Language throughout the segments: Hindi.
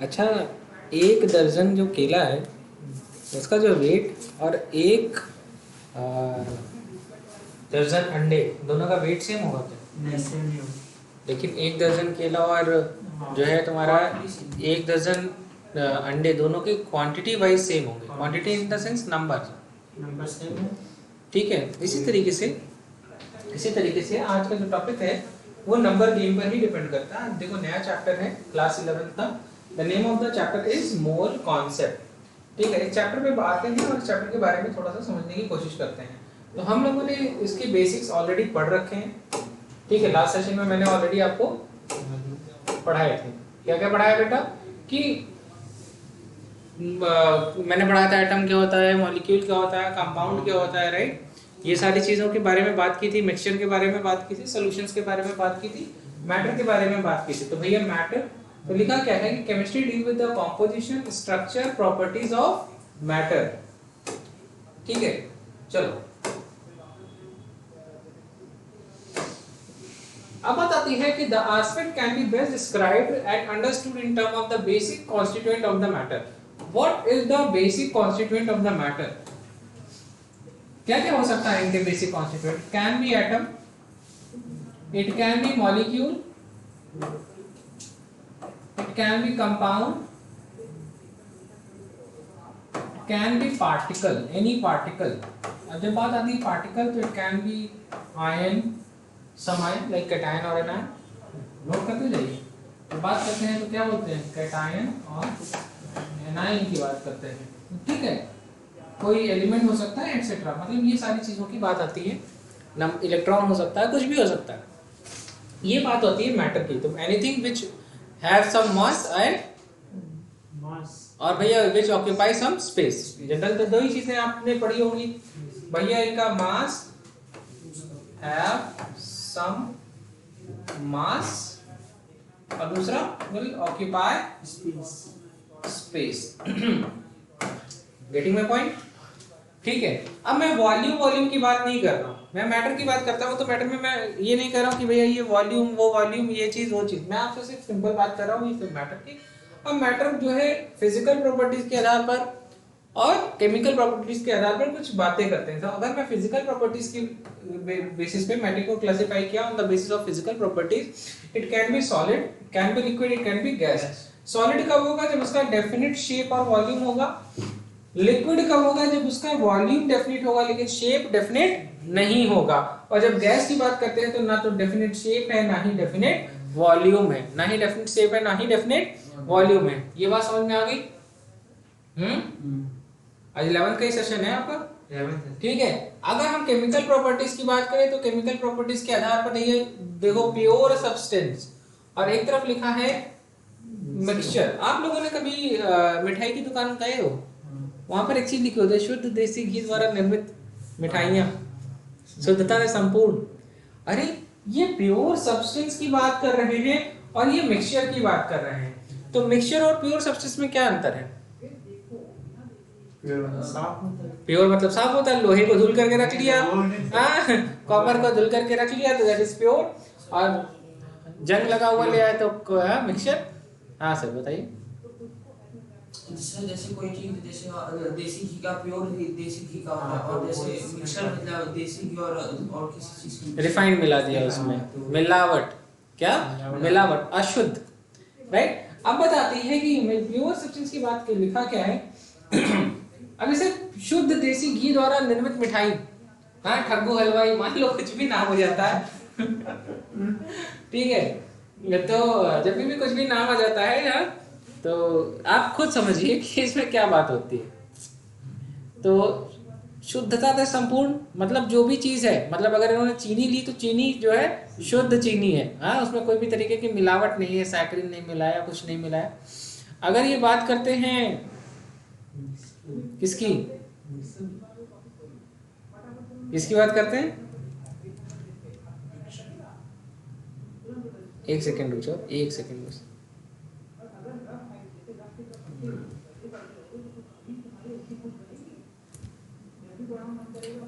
अच्छा, एक दर्जन जो केला है उसका जो वेट और एक आ, दर्जन अंडे दोनों का वेट सेम होगा क्या? नहीं सेम नहीं होगा। लेकिन एक दर्जन केला और हाँ, जो है तुम्हारा क्वांटिटी सेम। एक दर्जन अंडे दोनों की क्वांटिटी वाइज सेम होंगे। Quantity in the sense number. Number same है। ठीक है। इसी तरीके से आज का जो टॉपिक है वो नंबर गेम पर ही डिपेंड करता है। देखो नया चैप्टर है क्लास 11 का। The name of the chapter is mole concept. ठीक है, इस चैप्टर पे आते हैं और इस चैप्टर के बारे में थोड़ा सा समझने की कोशिश करते हैं। तो हम लोगों ने इसके बेसिक्स ऑलरेडी पढ़ रखे हैं। ठीक है, लास्ट सेशन में मैंने ऑलरेडी आपको पढ़ाए थे। क्या क्या पढ़ाया बेटा? कि मैंने पढ़ाया था एटम क्या होता है, मॉलिक्यूल क्या होता है, कंपाउंड क्या होता है, राइट। ये सारी चीज़ों के बारे में बात की थी, मिक्सचर के बारे में बात की थी, सॉल्यूशंस के बारे में बात की थी, मैटर के बारे में बात की थी। तो भैया मैटर तो लिखा क्या है कि chemistry deal with the composition structure properties of matter. ठीक है, चलो अब बात आती है कि the aspect can be best described and understood in term of the basic constituent of the matter. What is the basic constituent of the matter? क्या क्या हो सकता है इनके basic constituent? Can be atom, it can B molecule, it can B compound, can B particle, any particle. अब जब बात आती है पार्टिकल तो it can be ion, some ion like cation और एनायन। नोट करते जाइए। तो बात करते हैं तो क्या बोलते हैं? कैटायन और एनायन की बात करते हैं। ठीक है, कोई एलिमेंट हो सकता है एक्सेट्रा, मतलब ये सारी चीजों की बात आती है। नम इलेक्ट्रॉन हो सकता है, कुछ भी हो सकता है। ये बात होती है मैटर की। तो anything which have some mass and mass और भैया which occupy some space. General तो दो ही चीजें आपने पढ़ी होंगी भैया, इनका मास हैव सम मास और दूसरा will occupy space. Space. Getting my point? ठीक है। अब मैं वॉल्यूम की बात नहीं कर रहा हूँ, मैं मैटर की बात करता हूँ। तो मैटर में मैं ये नहीं कर रहा हूँ कि भैया ये वॉल्यूम वो वॉल्यूम ये चीज वो चीज। मैं आपसे सिर्फ सिंपल बात कर रहा हूँ ये मैटर की। अब मैटर जो है फिजिकल प्रॉपर्टीज के आधार पर और केमिकल प्रॉपर्टीज के आधार पर कुछ बातें करते हैं। तो अगर मैं फिजिकल प्रॉपर्टीज की बेसिस पे मैटर को क्लासिफाई किया on the basis of physical properties, it can B solid, can be liquid, it can B gas. Solid कब होगा? जब उसका डेफिनेट शेप और वॉल्यूम होगा। लिक्विड कब होगा? जब उसका वॉल्यूम डेफिनेट होगा लेकिन शेप डेफिनेट नहीं होगा। और जब गैस की बात करते हैं तो ना तो डेफिनेट शेप है ना ही डेफिनेट वॉल्यूम है, ना ही डेफिनेट शेप है ना ही डेफिनेट वॉल्यूम है। ये बात समझ में आ गई? आज 11th का ही सेशन है आपका। ठीक है। अगर हम केमिकल प्रॉपर्टीज की बात करें तो केमिकल प्रॉपर्टीज के आधार पर ये देखो प्योर सब्सटेंस और एक तरफ लिखा है मिक्सचर। आप लोगों ने कभी मिठाई की दुकान गए हो? वहां पर एक चीज लिखी होती है, शुद्ध देसी घी द्वारा निर्मित मिठाइयाँ, शुद्धता से संपूर्ण। अरे ये प्योर सब्सटेंस की बात कर रहे हैं और ये मिक्सचर की बात कर रहे हैं। तो मिक्सचर और प्योर सब्सटेंस में क्या अंतर है? साफ होता है। प्योर मतलब साफ होता है, लोहे को धुल करके रख लिया, कॉपर को धुल करके रख लिया तो दैट इज प्योर। और जंग लगा हुआ ले आए तो मिक्सचर। हाँ सर बताइए। जैसे जैसे कोई चीज जैसे देसी घी का प्योर देसी घी का होता है और जैसे मिक्सर मतलब देसी घी और किसी चीज की रिफाइंड मिला दिया उसमें, मिलावट। क्या? मिलावट, अशुद्ध, राइट। अब बताती है कि प्योर सब्सटेंस की बात के लिखा क्या है। अब जैसे शुद्ध देसी घी द्वारा निर्मित मिठाई, हाँ ठग्गू हलवाई मान लो कुछ भी नाम हो जाता है। ठीक है, तो जब भी कुछ भी नाम आ जाता है ना तो आप खुद समझिए कि इसमें क्या बात होती है। तो शुद्धता से संपूर्ण मतलब जो भी चीज है, मतलब अगर इन्होंने चीनी ली तो चीनी जो है शुद्ध चीनी है, हाँ उसमें कोई भी तरीके की मिलावट नहीं है, सैकरिन नहीं मिलाया, कुछ नहीं मिलाया। अगर ये बात करते हैं किसकी, किसकी बात करते हैं? एक सेकेंड रुक जाओ, एक सेकेंड बस।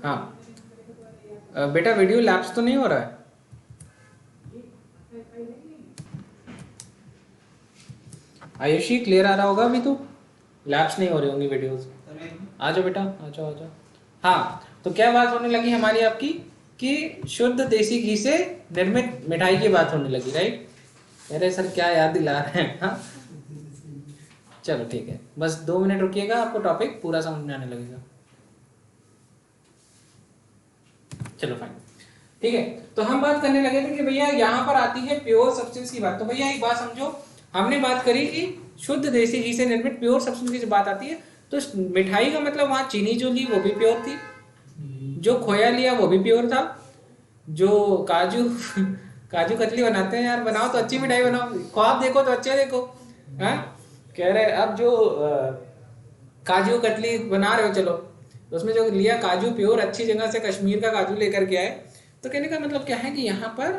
हाँ बेटा वीडियो लैप्स तो नहीं हो रहा है? आयुषी क्लियर आ रहा होगा अभी? तो लैप्स नहीं हो रही होंगी वीडियोस। आ जाओ बेटा, आ जाओ आ जाओ। हाँ, तो क्या बात होने लगी हमारी आपकी कि शुद्ध देसी घी से निर्मित मिठाई की बात होने लगी, राइट? अरे सर क्या याद दिला रहे हैं। हाँ चलो ठीक है, बस 2 मिनट रुकिएगा, आपको टॉपिक पूरा समझ में आने लगेगा। चलो फाइन, ठीक है। तो हम बात करने लगे थे कि भैया यहाँ पर आती है प्योर सब्सटेंस की बात। तो भैया एक बात समझो, हमने बात करी कि शुद्ध देसी घी से निर्मित प्योर सब्सटेंस की जब बात आती है तो मिठाई का मतलब वहां चीनी जो ली वो भी प्योर थी, जो खोया लिया वो भी प्योर था, जो काजू काजू कतली बनाते हैं यार, बनाओ तो अच्छी मिठाई बनाओ, ख्वाब देखो तो अच्छे देखो। हाँ कह रहे अब जो काजू कतली बना रहे हो, चलो तो उसमें जो लिया काजू प्योर अच्छी जगह से कश्मीर का काजू लेकर के आए। तो कहने का मतलब क्या है कि यहाँ पर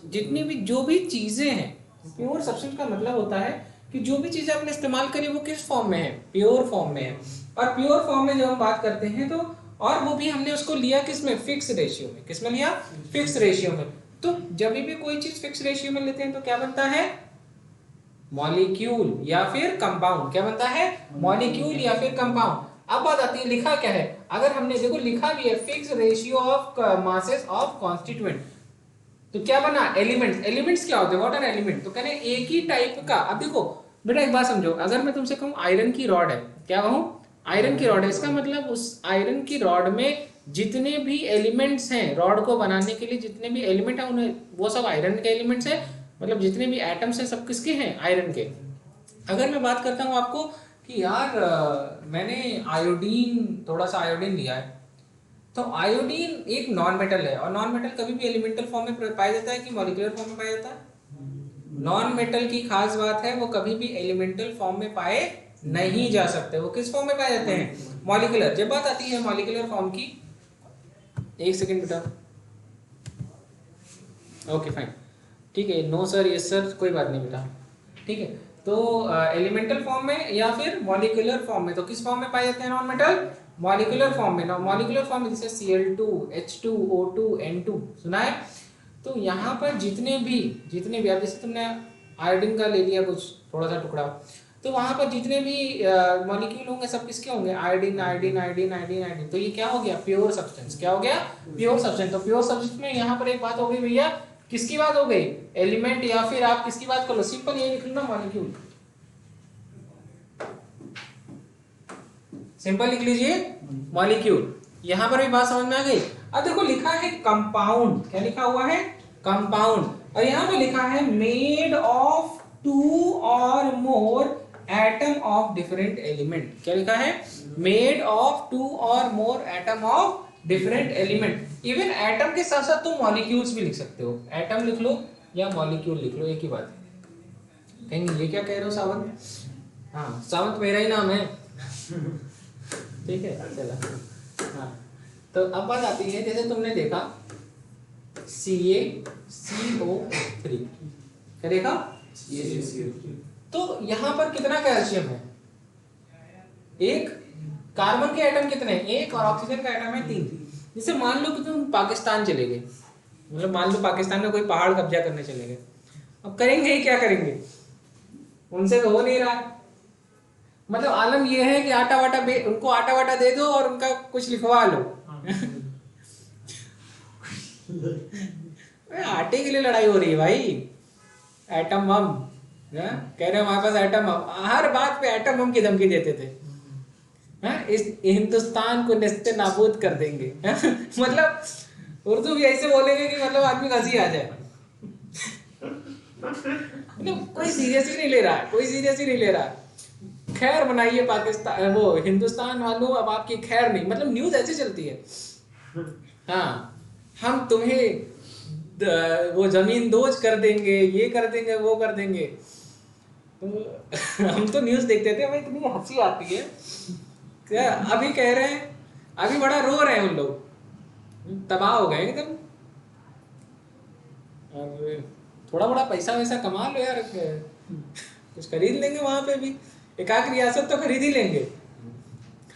जितनी भी जो भी चीजें हैं, प्योर सब्सटेंस का मतलब होता है कि जो भी चीजें आपने इस्तेमाल करी वो किस फॉर्म में है, प्योर फॉर्म में है। और प्योर फॉर्म में जब हम बात करते हैं तो, और वो भी हमने उसको लिया किसमें, फिक्स रेशियो में। किसमें लिया? फिक्स रेशियो में। तो जब भी कोई चीज फिक्स रेशियो में लेते हैं तो क्या बनता है? मॉलिक्यूल या फिर कंपाउंड। क्या बनता है? मॉलिक्यूल या फिर कंपाउंड। अब बात आती है लिखा क्या है। अगर हमने देखो लिखा भी है fix ratio of masses of constituent, तो क्या बना? एलिमेंट्स। एलिमेंट्स क्या होते हैं? What are element? तो कहने एक ही टाइप का। अब देखो बेटा एक बात समझो, अगर मैं तुमसे कहूं आयरन की रॉड है, क्या कहूं? आयरन की रॉड है, इसका मतलब उस आयरन की रॉड में जितने भी एलिमेंट्स हैं रॉड को बनाने के लिए, जितने भी एलिमेंट है उन्हें वो सब आयरन के एलिमेंट्स है। मतलब जितने भी एटम्स हैं सब किसके हैं? आयरन के। अगर मैं बात करता हूँ आपको कि यार मैंने आयोडीन, थोड़ा सा आयोडीन लिया है, तो आयोडीन एक नॉन मेटल है, और नॉन मेटल कभी भी एलिमेंटल फॉर्म में पाया जाता है कि मॉलिक्यूलर फॉर्म में पाया जाता है? नॉन मेटल की खास बात है वो कभी भी एलिमेंटल फॉर्म में पाए नहीं जा सकते। वो किस फॉर्म में पाए जाते हैं? मॉलिक्यूलर। जब बात आती है मॉलिक्यूलर फॉर्म की, एक सेकेंड बेटा, ओके फाइन, ठीक है, नो सर यस सर कोई बात नहीं बेटा, ठीक है। तो एलिमेंटल फॉर्म में या फिर मॉलिक्यूलर फॉर्म में, तो किस फॉर्म में पाए जाते हैं नॉन मेटल? मॉलिक्यूलर फॉर्म में। मॉलिक्यूलर फॉर्म में जैसे Cl2, H2, O2, N2 सुना है। तो यहाँ पर जितने भी अब जैसे तुमने आयोडीन का ले लिया कुछ थोड़ा सा टुकड़ा, तो वहां पर जितने भी मॉलिक्यूल होंगे सब किसके होंगे? Iodine iodine iodine iodine iodine. तो ये क्या हो गया? Pure substance. क्या हो गया? Pure substance. तो प्योर सब्सटेंस में यहाँ पर एक बात हो गई भैया, किसकी बात हो गई? एलिमेंट, या फिर आप किसकी बात कर लो? सिंपल ये लिख लो ना, मॉलिक्यूल। सिंपल लिख लीजिए मॉलिक्यूल। यहां पर भी बात समझ में आ गई। अब देखो लिखा है कंपाउंड। क्या लिखा हुआ है? कंपाउंड। और यहां पर लिखा है मेड ऑफ 2 और more atom of different element. क्या लिखा है? मेड ऑफ 2 और more atom of different element. Even atom के साथ साथ तुम मॉलिक्यूल्स भी लिख सकते हो। एटम लिख लो या मॉलिक्यूल लिख लो, एक ही बात है। कहेंगे ये क्या कह रहे हो सावंत? हाँ सावंत मेरा ही नाम है। ठीक है चला। हाँ तो अब बात आती है, जैसे तुमने देखा CaCO3, क्या देखा? तो यहां पर कितना कैल्शियम है? एक। कार्बन के एटम कितने हैं? एक। और ऑक्सीजन का एटम है 3। जैसे मान लो कि तुम पाकिस्तान चले गए, मतलब मान लो पाकिस्तान में कोई पहाड़ कब्जा करने चले गए, अब करेंगे ही क्या करेंगे? उनसे तो हो नहीं रहा। मतलब आलम ये है कि आटा वाटा उनको आटा वाटा दे दो और उनका कुछ लिखवा लो। आटे के लिए लड़ाई हो रही है भाई। एटम बम कह रहे हमारे पास एटम बम, हर बात पे एटम बम की धमकी देते थे। इस हिंदुस्तान को नेस्ते नाबूद कर देंगे। मतलब उर्दू भी ऐसे बोलेंगे कि मतलब आदमी हंसी आ जाए। मतलब कोई सीरियस ही नहीं ले रहा है, कोई सीरियस ही नहीं ले रहा है। खैर बनाइए पाकिस्तान, वो हिंदुस्तान वालों अब आपकी खैर नहीं, मतलब न्यूज ऐसे चलती है। हाँ हम तुम्हें वो जमीन दोज कर देंगे, ये कर देंगे, वो कर देंगे। तो हम तो न्यूज देखते थे, हमें इतनी हंसी आती है। क्या अभी कह रहे हैं, अभी बड़ा रो रहे हैं उन लोग, तबाह हो गए एकदम। थोड़ा बड़ा पैसा वैसा कमा लो यार, कुछ खरीद लेंगे वहां पे भी, एक आध रियासत तो खरीद ही लेंगे।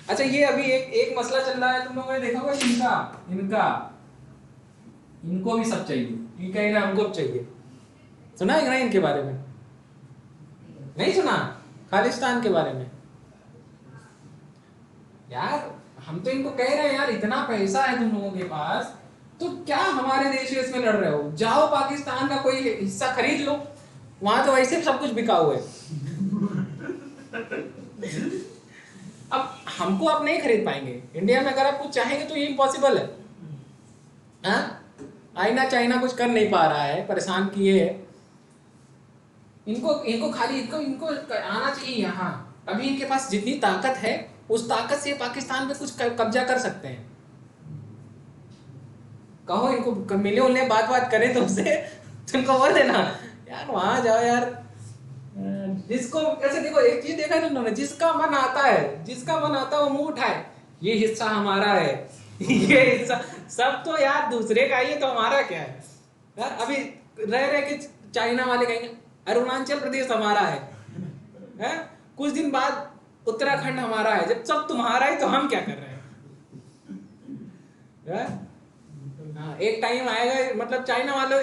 अच्छा ये अभी एक मसला चल रहा है, तुम लोगों ने देखा होगा, इनको भी सब चाहिए। ये कह रहे हैं हमको चाहिए, सुना है ना इनके बारे में? नहीं सुना खालिस्तान के बारे में? यार हम तो इनको कह रहे हैं यार इतना पैसा है तुम लोगों के पास, तो क्या हमारे देश में इसमें लड़ रहे हो? जाओ पाकिस्तान का कोई हिस्सा खरीद लो, वहां तो वैसे सब कुछ बिका हुआ है। अब हमको आप नहीं खरीद पाएंगे इंडिया में, अगर आप कुछ चाहेंगे तो ये इम्पॉसिबल है। हाँ? आईना चाइना कुछ कर नहीं पा रहा है, परेशान किए है इनको खाली इनको आना चाहिए यहाँ। अभी इनके पास जितनी ताकत है उस ताकत से पाकिस्तान पे कुछ कब्जा कर सकते हैं। कहो इनको मिले उन्हें बात करें तुमसे, तुमको बोल देना यार वहां जाओ यार। जिसको ऐसे देखो, एक चीज देखा तुमने, जिसका मन आता है वो मुंह उठाए, ये हिस्सा हमारा है ये हिस्सा सब तो यार दूसरे का, ये तो हमारा क्या है यार। अभी रह के चाइना वाले कहेंगे अरुणाचल प्रदेश हमारा है? कुछ दिन बाद उत्तराखंड हमारा है। जब सब तुम्हारा है तो हम क्या कर रहे हैं? हाँ, एक टाइम आएगा, मतलब चाइना वालों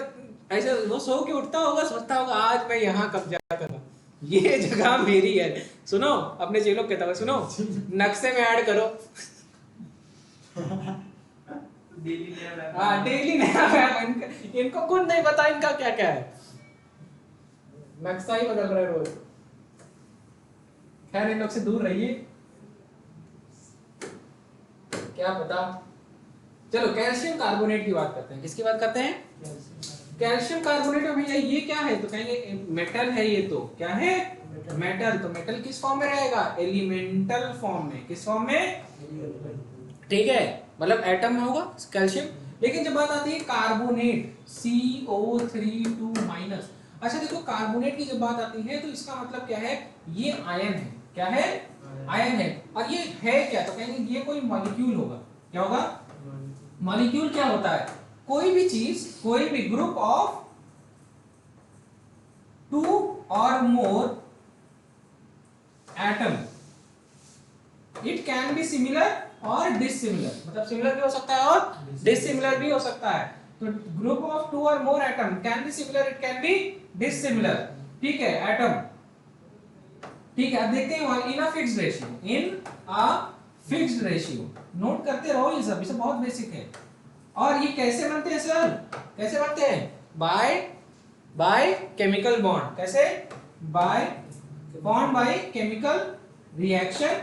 ऐसे वो सो के उठता होगा, सोचता होगा आज मैं यहाँ कब्जा करूँ, ये जगह मेरी है। सुनो अपने चेलों कहता हुआ, सुनो नक्शे में ऐड करो। डेली नया मैप, इनको खुद नहीं पता इनका क्या क्या है, नक्शा ही बदल रहा है रोज। खैर इन लोग से दूर रहिए, क्या पता। चलो कैल्शियम कार्बोनेट की बात करते हैं। किसकी बात करते हैं? कैल्शियम कार्बोनेट में भैया ये क्या है? तो कहेंगे मेटल है ये। तो क्या है? मेटल। तो मेटल किस फॉर्म में रहेगा? एलिमेंटल फॉर्म में। किस फॉर्म में? ठीक है, मतलब एटम में होगा कैल्शियम। लेकिन जब बात आती है कार्बोनेट, CO3 -। अच्छा देखो, कार्बोनेट की जब बात आती है तो इसका मतलब क्या है? ये आयन है। क्या है? आयन है। और ये है क्या? तो कहेंगे ये कोई मॉलिक्यूल होगा। क्या होगा? मॉलिक्यूल क्या होता है? कोई भी चीज, कोई भी ग्रुप ऑफ 2 और more atom, it can be similar और डिसिमिलर। मतलब सिमिलर भी हो सकता है और डिसिमिलर भी हो सकता है। तो ग्रुप ऑफ 2 और more atom can be similar, it can be dissimilar. ठीक है, एटम। ठीक है, अब देखते हैं in a fixed ratio. In a fixed ratio note करते रहो, ये सब बहुत बेसिक है। और ये कैसे बनते हैं सर? कैसे बनते हैं? By chemical bond. कैसे? By bond by chemical reaction.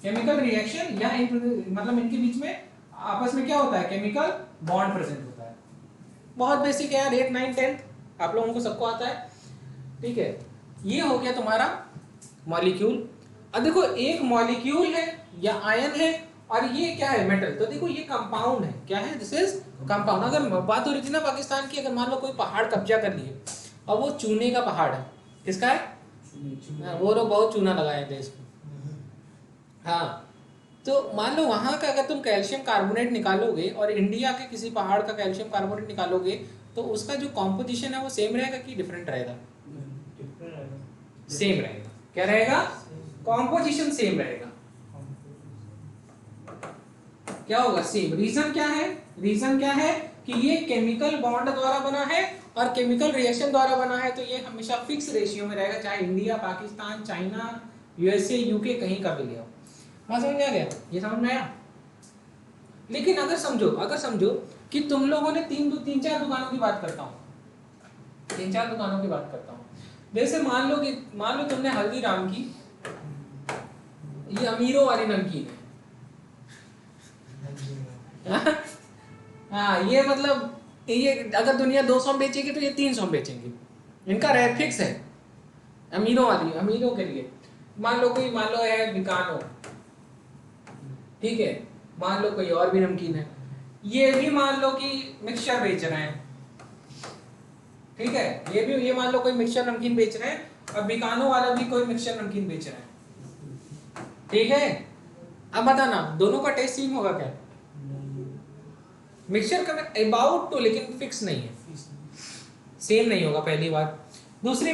Chemical reaction या मतलब इनके बीच में आपस में क्या होता है? केमिकल बॉन्ड प्रेजेंट होता है। बहुत बेसिक है यार, 8, 9, 10 आप लोगों को सबको आता है। ठीक है, ये हो गया तुम्हारा मॉलिक्यूल। अब देखो एक मॉलिक्यूल है या आयन है और ये क्या है? मेटल। तो देखो ये कंपाउंड है। क्या है? This is compound. अगर बात हो रही थी ना पाकिस्तान की, अगर मान लो कोई पहाड़ कब्जा कर लिए और वो चूने का पहाड़ है। किसका है? वो लोग बहुत चूना लगाए थे इसको। हाँ, तो मान लो वहां का अगर तुम कैल्शियम कार्बोनेट निकालोगे और इंडिया के किसी पहाड़ का कैल्शियम कार्बोनेट निकालोगे तो उसका जो कॉम्पोजिशन है वो सेम रहेगा कि डिफरेंट रहेगा? सेम रहेगा। क्या रहेगा? कॉम्पोजिशन सेम रहेगा। क्या होगा? सेम। रीजन क्या है? रीजन क्या है कि ये केमिकल बॉन्ड द्वारा बना है और केमिकल रिएक्शन द्वारा बना है। तो ये हमेशा फिक्स रेशियो में रहेगा, चाहे India, Pakistan, China, USA, UK कहीं का भी ले आओ। बात समझ में आ गया? ये समझ में आया? लेकिन अगर समझो कि तुम लोगों ने 3-4 दुकानों की बात करता हूँ, 3-4 दुकानों की बात करता हूँ। जैसे मान लो तुमने हल्दीराम की ये अमीरों वाली नमकीन है। हाँ, ये मतलब ये अगर दुनिया 200 में बेचेगी तो ये 300 में बेचेंगे। इनका रेट फिक्स है अमीरों वाली, अमीरों के लिए। मान लो है बिकानो, ठीक है, मान लो कोई और भी नमकीन है, ये भी मान लो कि मिक्सचर बेच रहे हैं, ठीक है, ये मान लो कोई मिक्सचर नमकीन बेच रहे हैं और बिकानो वाला भी कोई मिक्सचर नमकीन बेच रहे हैं, ठीक है। अब बताना दोनों का टेस्ट सेम होगा क्या? मिक्सचर का अबाउट तो, लेकिन फिक्स नहीं है, सेम नहीं होगा, पहली बात। दूसरी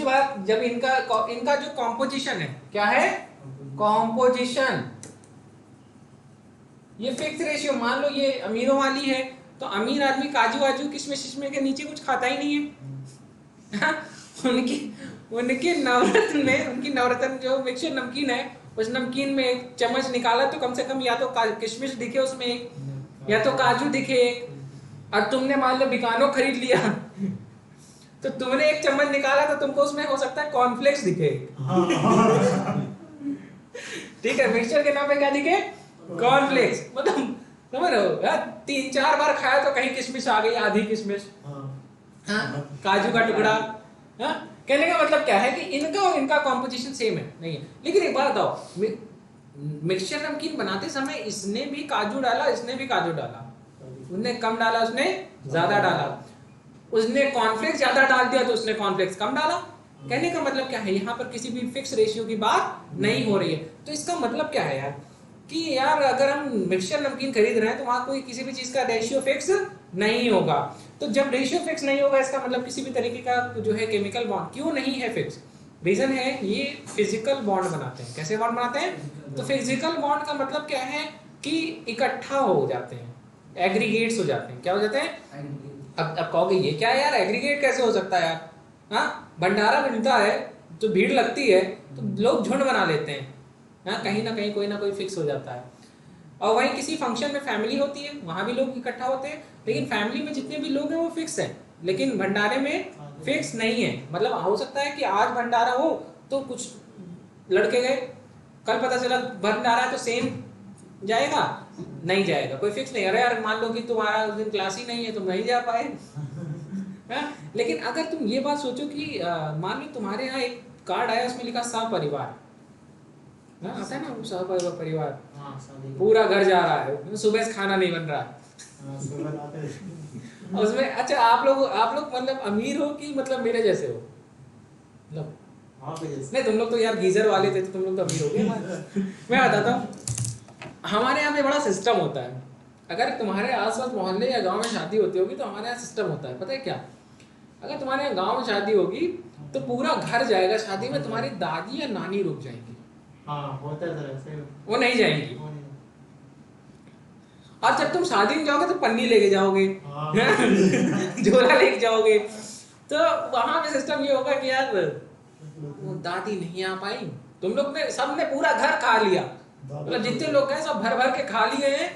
बात जब इनका जो कॉम्पोजिशन है, क्या है? कॉम्पोजिशन, ये फिक्स रेशियो। मान लो ये अमीरों वाली है तो अमीर आदमी काजू वाजू किशमिश के नीचे कुछ खाता ही नहीं है। उनके नवरत्न में, उनकी नवरत्न जो मिक्सचर नमकीन है, उस नमकीन में एक चम्मच निकाला तो कम से कम या तो किशमिश दिखे उसमें एक, या तो काजू दिखे एक, और तुमने मान लो बिकानो खरीद लिया तो तुमने एक चम्मच निकाला तो तुमको उसमें हो सकता है कॉर्नफ्लेक्स दिखे। ठीक है, मिक्सचर के नाम पे क्या दिखे? कॉर्नफ्लेक्स। मतलब समझ रहे हो यार, 3-4 बार खाया तो कहीं किशमिश आ गई, आधी किशमिश, हाँ, काजू का टुकड़ा। हाँ, कहने का मतलब क्या है कि इनका और इनका कॉम्पोजिशन सेम है नहीं है। लेकिन एक बात बताओ, मिक्सचर नमकीन बनाते समय इसने भी काजू डाला, इसने भी काजू डाला, उसने कम डाला, उसने ज्यादा डाला, उसने कॉर्नफ्लेक्स ज्यादा डाल दिया तो उसने कॉर्नफ्लेक्स कम डाला। कहने का मतलब क्या है, यहाँ पर किसी भी फिक्स रेशियो की बात नहीं हो रही है। तो इसका मतलब क्या है यार, कि यार अगर हम मिक्सचर नमकीन खरीद रहे हैं तो वहां कोई किसी भी चीज का रेशियो फिक्स नहीं होगा। तो जब रेशियो फिक्स नहीं होगा, इसका मतलब किसी भी तरीके का जो है केमिकल बॉन्ड क्यों नहीं है फिक्स? रीजन है ये फिजिकल बॉन्ड बनाते हैं। कैसे बॉन्ड बनाते हैं? तो फिजिकल बॉन्ड का मतलब क्या है कि इकट्ठा हो जाते हैं, एग्रीगेट्स हो जाते हैं। क्या हो जाते हैं? अब कहोगे ये क्या है यार, एग्रीगेट कैसे हो सकता है यार? हाँ, भंडारा बनता है तो भीड़ लगती है तो लोग झुंड बना लेते हैं, हाँ, कहीं ना कहीं कोई ना कोई फिक्स हो जाता है। और वहीं किसी फंक्शन में फैमिली होती है, वहां भी लोग इकट्ठा होते हैं, लेकिन फैमिली में जितने भी लोग हैं वो फिक्स हैं, लेकिन भंडारे में फिक्स नहीं है। मतलब हो सकता है कि आज भंडारा हो तो कुछ लड़के गए, कल पता चला भंडारा है तो सेम जाएगा, नहीं जाएगा, कोई फिक्स नहीं। अरे यार मान लो कि तुम्हारा उस दिन क्लास ही नहीं है, तुम नहीं जा पाए। हाँ? लेकिन अगर तुम ये बात सोचो कि मान लो तुम्हारे यहाँ एक कार्ड आया, उसमें लिखा सपरिवार, आता है ना वो सपरिवार, पूरा घर जा रहा है, सुबह से खाना नहीं बन रहा उसमें। अच्छा, आप लोग मतलब अमीर हो कि मतलब मेरे जैसे हो? मतलब नहीं, तुम लोग तो यार गीजर वाले थे तो तुम लोग तो अमीर हो गए। मैं बताता हूँ, हमारे यहाँ पे बड़ा सिस्टम होता है। अगर तुम्हारे आसपास मोहल्ले या गांव में शादी होती होगी तो हमारे यहाँ सिस्टम होता है, पता है क्या? अगर तुम्हारे यहाँ गांव में शादी होगी तो पूरा घर जाएगा शादी में, तुम्हारी दादी या नानी रुक जाएंगी, होता है, वो नहीं जाएंगी। और जब तुम शादी में जाओगे तो पन्नी लेके जाओगे, झोला लेके जाओगे, तो वहां पे सिस्टम ये होगा कि यार वो दादी नहीं आ पाई, तुम लोग ने सबने पूरा घर खा लिया, मतलब जितने लोग हैं सब भर भर के खा लिए हैं,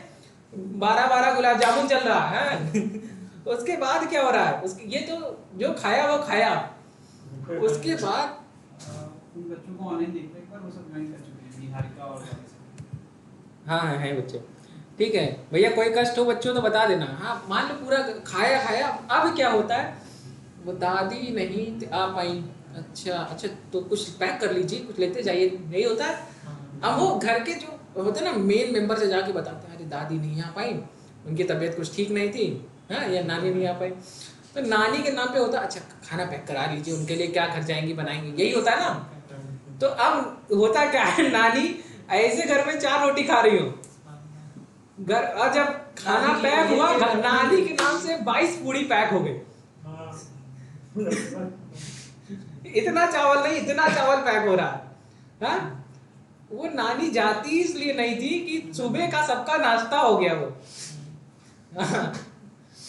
12 गुलाब जामुन चल रहा है। उसके बाद क्या हो रहा है, उसके ये तो जो खाया वो खाया, उसके बाद उन बच्चों को ऑनलाइन देख एक बार, वो सब ज्वाइन कर चुके हैं, निहारिका और हाँ है बच्चे, ठीक है भैया, कोई कष्ट हो बच्चों तो बता देना। हाँ, मान लो पूरा खाया, अब क्या होता है, वो दादी नहीं आ पाई, अच्छा तो कुछ पैक कर लीजिए, कुछ लेते जाइए, यही होता है। अब वो घर के जो होते हैं ना मेन मेंबर से जाके बताते हैं, अरे दादी नहीं आ पाई, उनकी तबीयत कुछ ठीक नहीं थी, हाँ, या नानी नहीं आ पाई, तो नानी के नाम पे होता है अच्छा खाना पैक करा लीजिए, उनके लिए क्या घर जाएंगी बनाएंगे, यही होता है ना। तो अब होता क्या है, नानी ऐसे घर में 4 रोटी खा रही हो घर, और जब खाना पैक हुआ नानी के नाम से 22 पूड़ी पैक हो गई। इतना चावल नहीं, इतना चावल पैक हो रहा है। हाँ? वो नानी जाती इसलिए नहीं थी कि सुबह का सबका नाश्ता हो गया वो।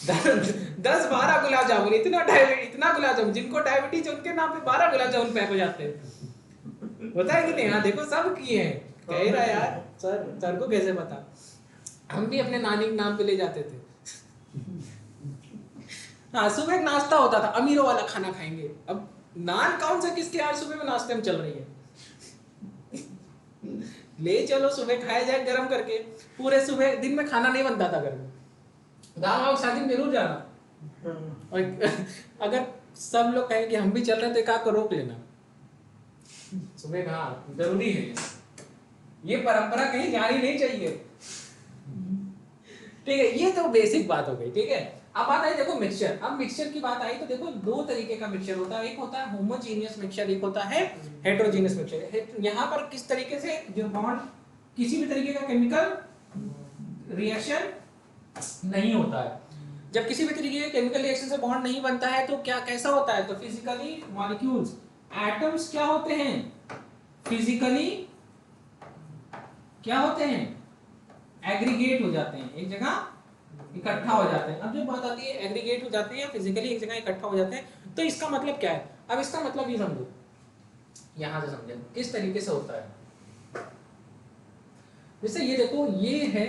10-12 गुलाब जामुन, इतना गुलाब जामुन, जिनको डायबिटीज उनके नाम पे 12 गुलाब जामुन पैक हो जाते हैं, होता है कि नहीं? हाँ देखो सब किए हैं, कह रहा यार सर को कैसे पता, हम भी अपने नानी के नाम पे ले जाते थे। हाँ, सुबह नाश्ता होता था, अमीरों वाला खाना खाएंगे। अब नान कौन सा किसके आज सुबह में नाश्ते में चल रही है, ले चलो सुबह खाया जाए गरम करके। पूरे सुबह दिन में खाना नहीं बनता था घर में, गाँव शादी में जरूर जाना, और अगर सब लोग कहें कि हम भी चल रहे हैं तो एक आध को रोक लेना, सुबह कहा जरूरी है, ये परंपरा कहीं जानी नहीं चाहिए। ठीक है, ये तो बेसिक बात हो गई। ठीक है, अब बात आई देखो मिक्सचर। अब मिक्सचर की बात आई तो देखो 2 तरीके का मिक्सचर होता है, एक होता है होमोजेनियस मिक्सचर, एक होता है हेटेरोजेनियस मिक्सचर। यहाँ पर किस तरीके से जो बॉन्ड किसी भी तरीके का केमिकल रिएक्शन नहीं होता है, जब किसी भी तरीके के केमिकल रिएक्शन से बॉन्ड नहीं बनता है तो क्या कैसा होता है, तो फिजिकली मॉलिक्यूल्स एटम्स क्या होते हैं, फिजिकली क्या होते हैं, एग्रीगेट हो जाते हैं, एक जगह इकट्ठा हो जाते हैं। अब जब बात आती है एग्रीगेट हो जाते हैं या फिजिकली एक जगह इकट्ठा हो जाते हैं, तो इसका मतलब क्या है? अब इसका मतलब ये समझो यहां से समझे किस तरीके से होता है। जैसे ये देखो, ये है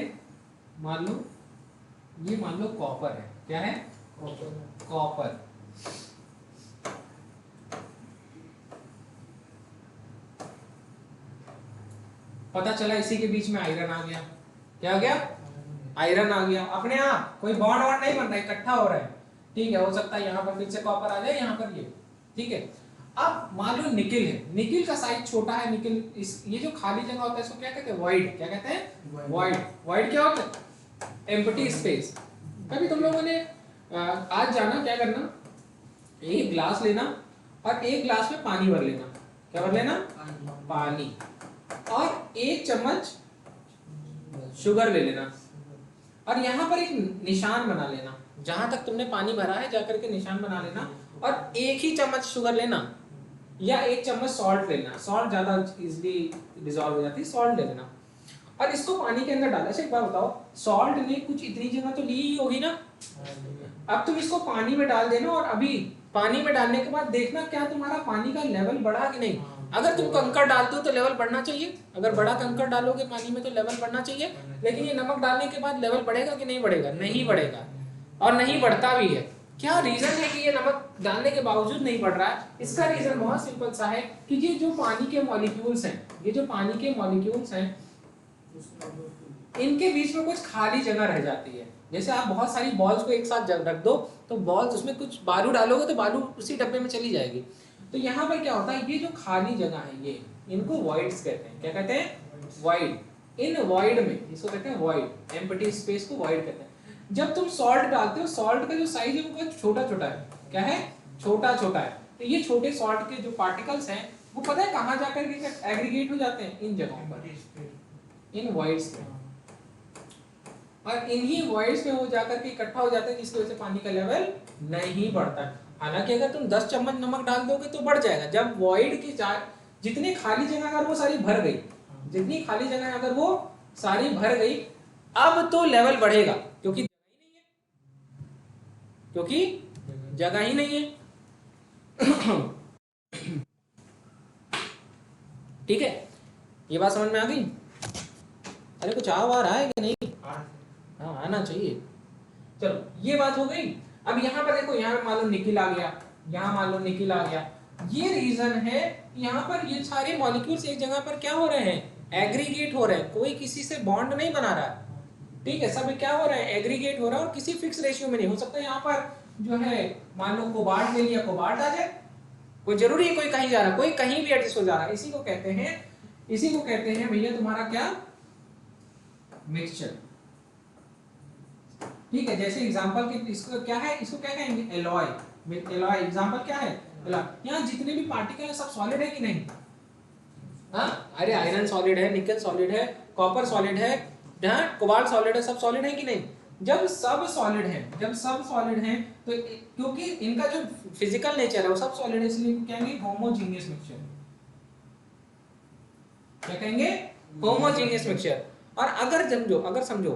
मान लो कॉपर है। क्या है? कॉपर। पता चला इसी के बीच में आयरन आ गया। क्या आ गया? आयरन आ गया अपने आप, कोई बॉन्ड वॉन्ड नहीं बन रहा है, इकट्ठा हो रहा है। ठीक है, हो सकता है यहाँ पर फिर से कॉपर आ जाए, यहाँ पर ये। ठीक है, अब मान लो निकिल है, निकिल का साइज छोटा है। निकिल ये जो खाली जगह होता है इसको क्या कहते हैं? वॉइड। क्या कहते हैं? वॉइड। वॉइड क्या होता है? Empty space. कभी तुम लोगों ने आज जाना, क्या करना, एक ग्लास लेना और एक ग्लास में पानी भर लेना। क्या भर लेना? पानी। और एक चम्मच शुगर ले लेना और यहाँ पर एक निशान बना लेना। जहां तक तुमने पानी भरा है जाकर के निशान बना लेना और एक ही चम्मच शुगर लेना या एक चम्मच सॉल्ट लेना। सॉल्ट ज्यादा इजीली डिसॉल्व हो जाती है, सॉल्ट ले लेना और इसको पानी के अंदर डाला। अच्छा एक बार बताओ, सॉल्ट ने कुछ इतनी जगह तो ली ही होगी ना। अब तुम इसको पानी में डाल देना और अभी पानी में डालने के बाद देखना क्या तुम्हारा पानी का लेवल बढ़ा कि नहीं। अगर तुम कंकड़ डालते हो तो लेवल बढ़ना चाहिए, अगर बड़ा कंकड़ डालोगे पानी में तो लेवल बढ़ना चाहिए। लेकिन ये नमक डालने के बाद लेवल बढ़ेगा कि नहीं बढ़ेगा? नहीं बढ़ेगा और नहीं बढ़ता भी है। क्या रीजन है कि ये नमक डालने के बावजूद नहीं बढ़ रहा है? इसका रीजन बहुत सिंपल सा है कि ये जो पानी के मॉलिक्यूल्स हैं, ये जो पानी के मॉलिक्यूल्स हैं, इनके बीच में कुछ खाली जगह रह जाती है। जैसे आप बहुत सारी बॉल्स को एक साथ रख दो तो बॉल्स, उसमें कुछ बालू डालोगे तो बालू उसी डब्बे में चली जाएगी। तो यहाँ पर क्या होता है, ये जो खाली जगह है ये, इनको वॉइड्स कहते हैं। क्या कहते हैं? वॉइड। इन वॉइड में, इसको कहते हैं वॉइड, एम्प्टी स्पेस को वॉइड कहते हैं। जब तुम सॉल्ट डालते हो, सॉल्ट का जो साइज है वो बहुत छोटा छोटा है। क्या है? छोटा छोटा है। तो ये छोटे सॉल्ट के जो पार्टिकल्स हैं वो पता है कहाँ जाकर के एग्रीगेट हो जाते हैं? इन जगहों पर, इन वॉइड्स में। और इन्हीं वॉइड्स में वो जाकर के इकट्ठा हो जाते हैं, जिसकी वजह से पानी का लेवल नहीं बढ़ता है। हालांकि अगर तुम 10 चम्मच नमक डाल दोगे तो बढ़ जाएगा। जब वॉइड की जितनी खाली जगह अगर वो सारी भर गई, जितनी खाली जगह अगर वो सारी भर गई, अब तो लेवल बढ़ेगा क्योंकि जगह ही नहीं है। ठीक है, ये बात समझ में आ गई? अरे कुछ आ रहा है कि नहीं? हाँ आना चाहिए। चलो ये बात हो गई। अब यहाँ पर देखो, यहाँ मान लो निकिल आ गया, यहाँ मान लो निकिल आ गया। ये रीजन है, यहाँ पर ये सारे मॉलिक्यूल्स एक जगह पर क्या हो रहे हैं? एग्रीगेट हो रहे हैं। कोई किसी से बॉन्ड नहीं बना रहा है। ठीक है, सब क्या हो रहा है? एग्रीगेट हो रहा है और किसी फिक्स रेशियो में नहीं हो सकता। यहाँ पर जो है मान लो कोबाल्ट ले लिया, कोबाल्ट आ जाए, कोई जरूरी है कोई कहीं जा रहा है, कोई कहीं भी एडजस्ट हो जा रहा है। इसी को कहते हैं भैया तुम्हारा क्या? मिक्सचर। ठीक है, जैसे एग्जांपल के इसको क्या है? इसको क्या कहेंगे? एलॉय। एलॉय एग्जांपल क्या है? यहाँ जितने भी पार्टिकल है सब सॉलिड है कि नहीं? हाँ, अरे आयरन सॉलिड है, निकल सॉलिड है, कॉपर सॉलिड है, कोबाल्ट सॉलिड है, सब सॉलिड है कि नहीं? जब सब सॉलिड है तो क्योंकि इनका जो फिजिकल नेचर है वो सब सॉलिड है, इसलिए क्या कहेंगे? Homogeneous mixture. क्या कहेंगे? Homogeneous mixture. और अगर समझो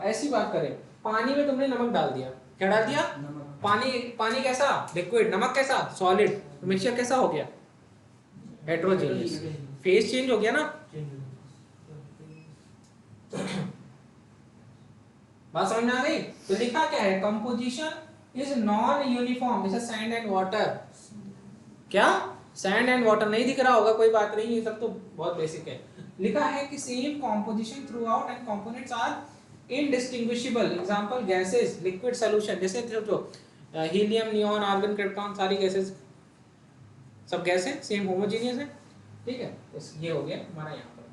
ऐसी बात करें, पानी में तुमने नमक डाल दिया। क्या डाल दिया? पानी कैसा? लिक्विड। नमक कैसा? सॉलिड। तो मिक्सचर कैसा हो गया? हेटेरोजेनियस। फेस चेंज हो गया ना। बात समझ में आ गई? तो लिखा क्या है? कंपोजिशन इज नॉन यूनिफॉर्म, जैसे सैंड एंड वाटर। क्या? सैंड एंड वाटर नहीं दिख रहा होगा, कोई बात नहीं, ये सब तो बहुत बेसिक है। लिखा है कि same composition throughout and components are indistinguishable. Example gases, liquid solution, जैसे जो हीलियम, नियॉन, आर्गन, क्रिप्टॉन, सारी गैसेस सब गैस है, सेम होमोजेनियस है। ठीक है, ये हो गया हमारा यहाँ पर।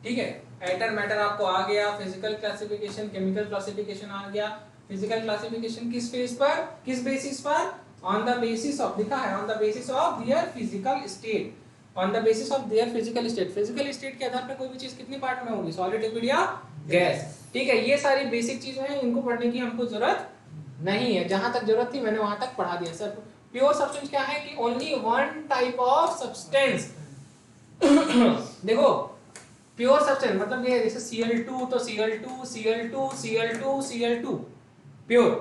ठीक है, एटर मैटर आपको आ गया, फिजिकल क्लासिफिकेशन, केमिकल क्लासिफिकेशन आ गया। फिजिकल क्लासिफिकेशन किस बेस पर? किस बेसिस पर? ऑन द बेसिस ऑफ, लिखा है on the basis of their physical state. On the basis of their physical state. Physical state के आधार पर कोई भी चीज कितने पार्ट में होगी? सॉलिड, लिक्विड या गैस। ठीक है, ये सारी बेसिक चीजें हैं, इनको पढ़ने की हमको जरूरत नहीं है। जहां तक जरूरत थी मैंने वहां तक पढ़ा दिया सर। प्योर सब्सटेंस क्या है कि only one type of substance. देखो प्योर सब्सटेंस मतलब ये, जैसे Cl2 तो Cl2 Cl2 Cl2 Cl2 pure.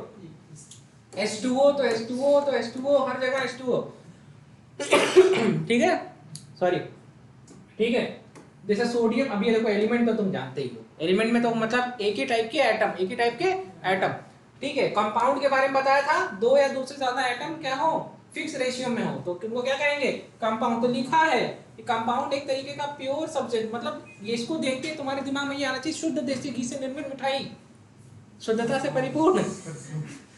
H2O तो H2O तो H2O, हर जगह H2O। ठीक है, सॉरी, ठीक है। जैसे सोडियम, अभी ये देखो एलिमेंट तो तुम जानते ही हो, एलिमेंट में तो मतलब एक ही टाइप के एटम, एक ही टाइप के एटम, ठीक है। कंपाउंड के बारे में बताया था, दो या दो से ज्यादा एटम क्या हो, फिक्स रेशियो में हो, तो तुमको क्या कहेंगे, कंपाउंड। तो लिखा है कि कंपाउंड एक तरीके का प्योर सब्जेक्ट, मतलब ये इसको देख के तुम्हारे दिमाग में ये आना चाहिए, शुद्ध देसी घी से निर्मित मिठाई, शुद्धता से परिपूर्ण।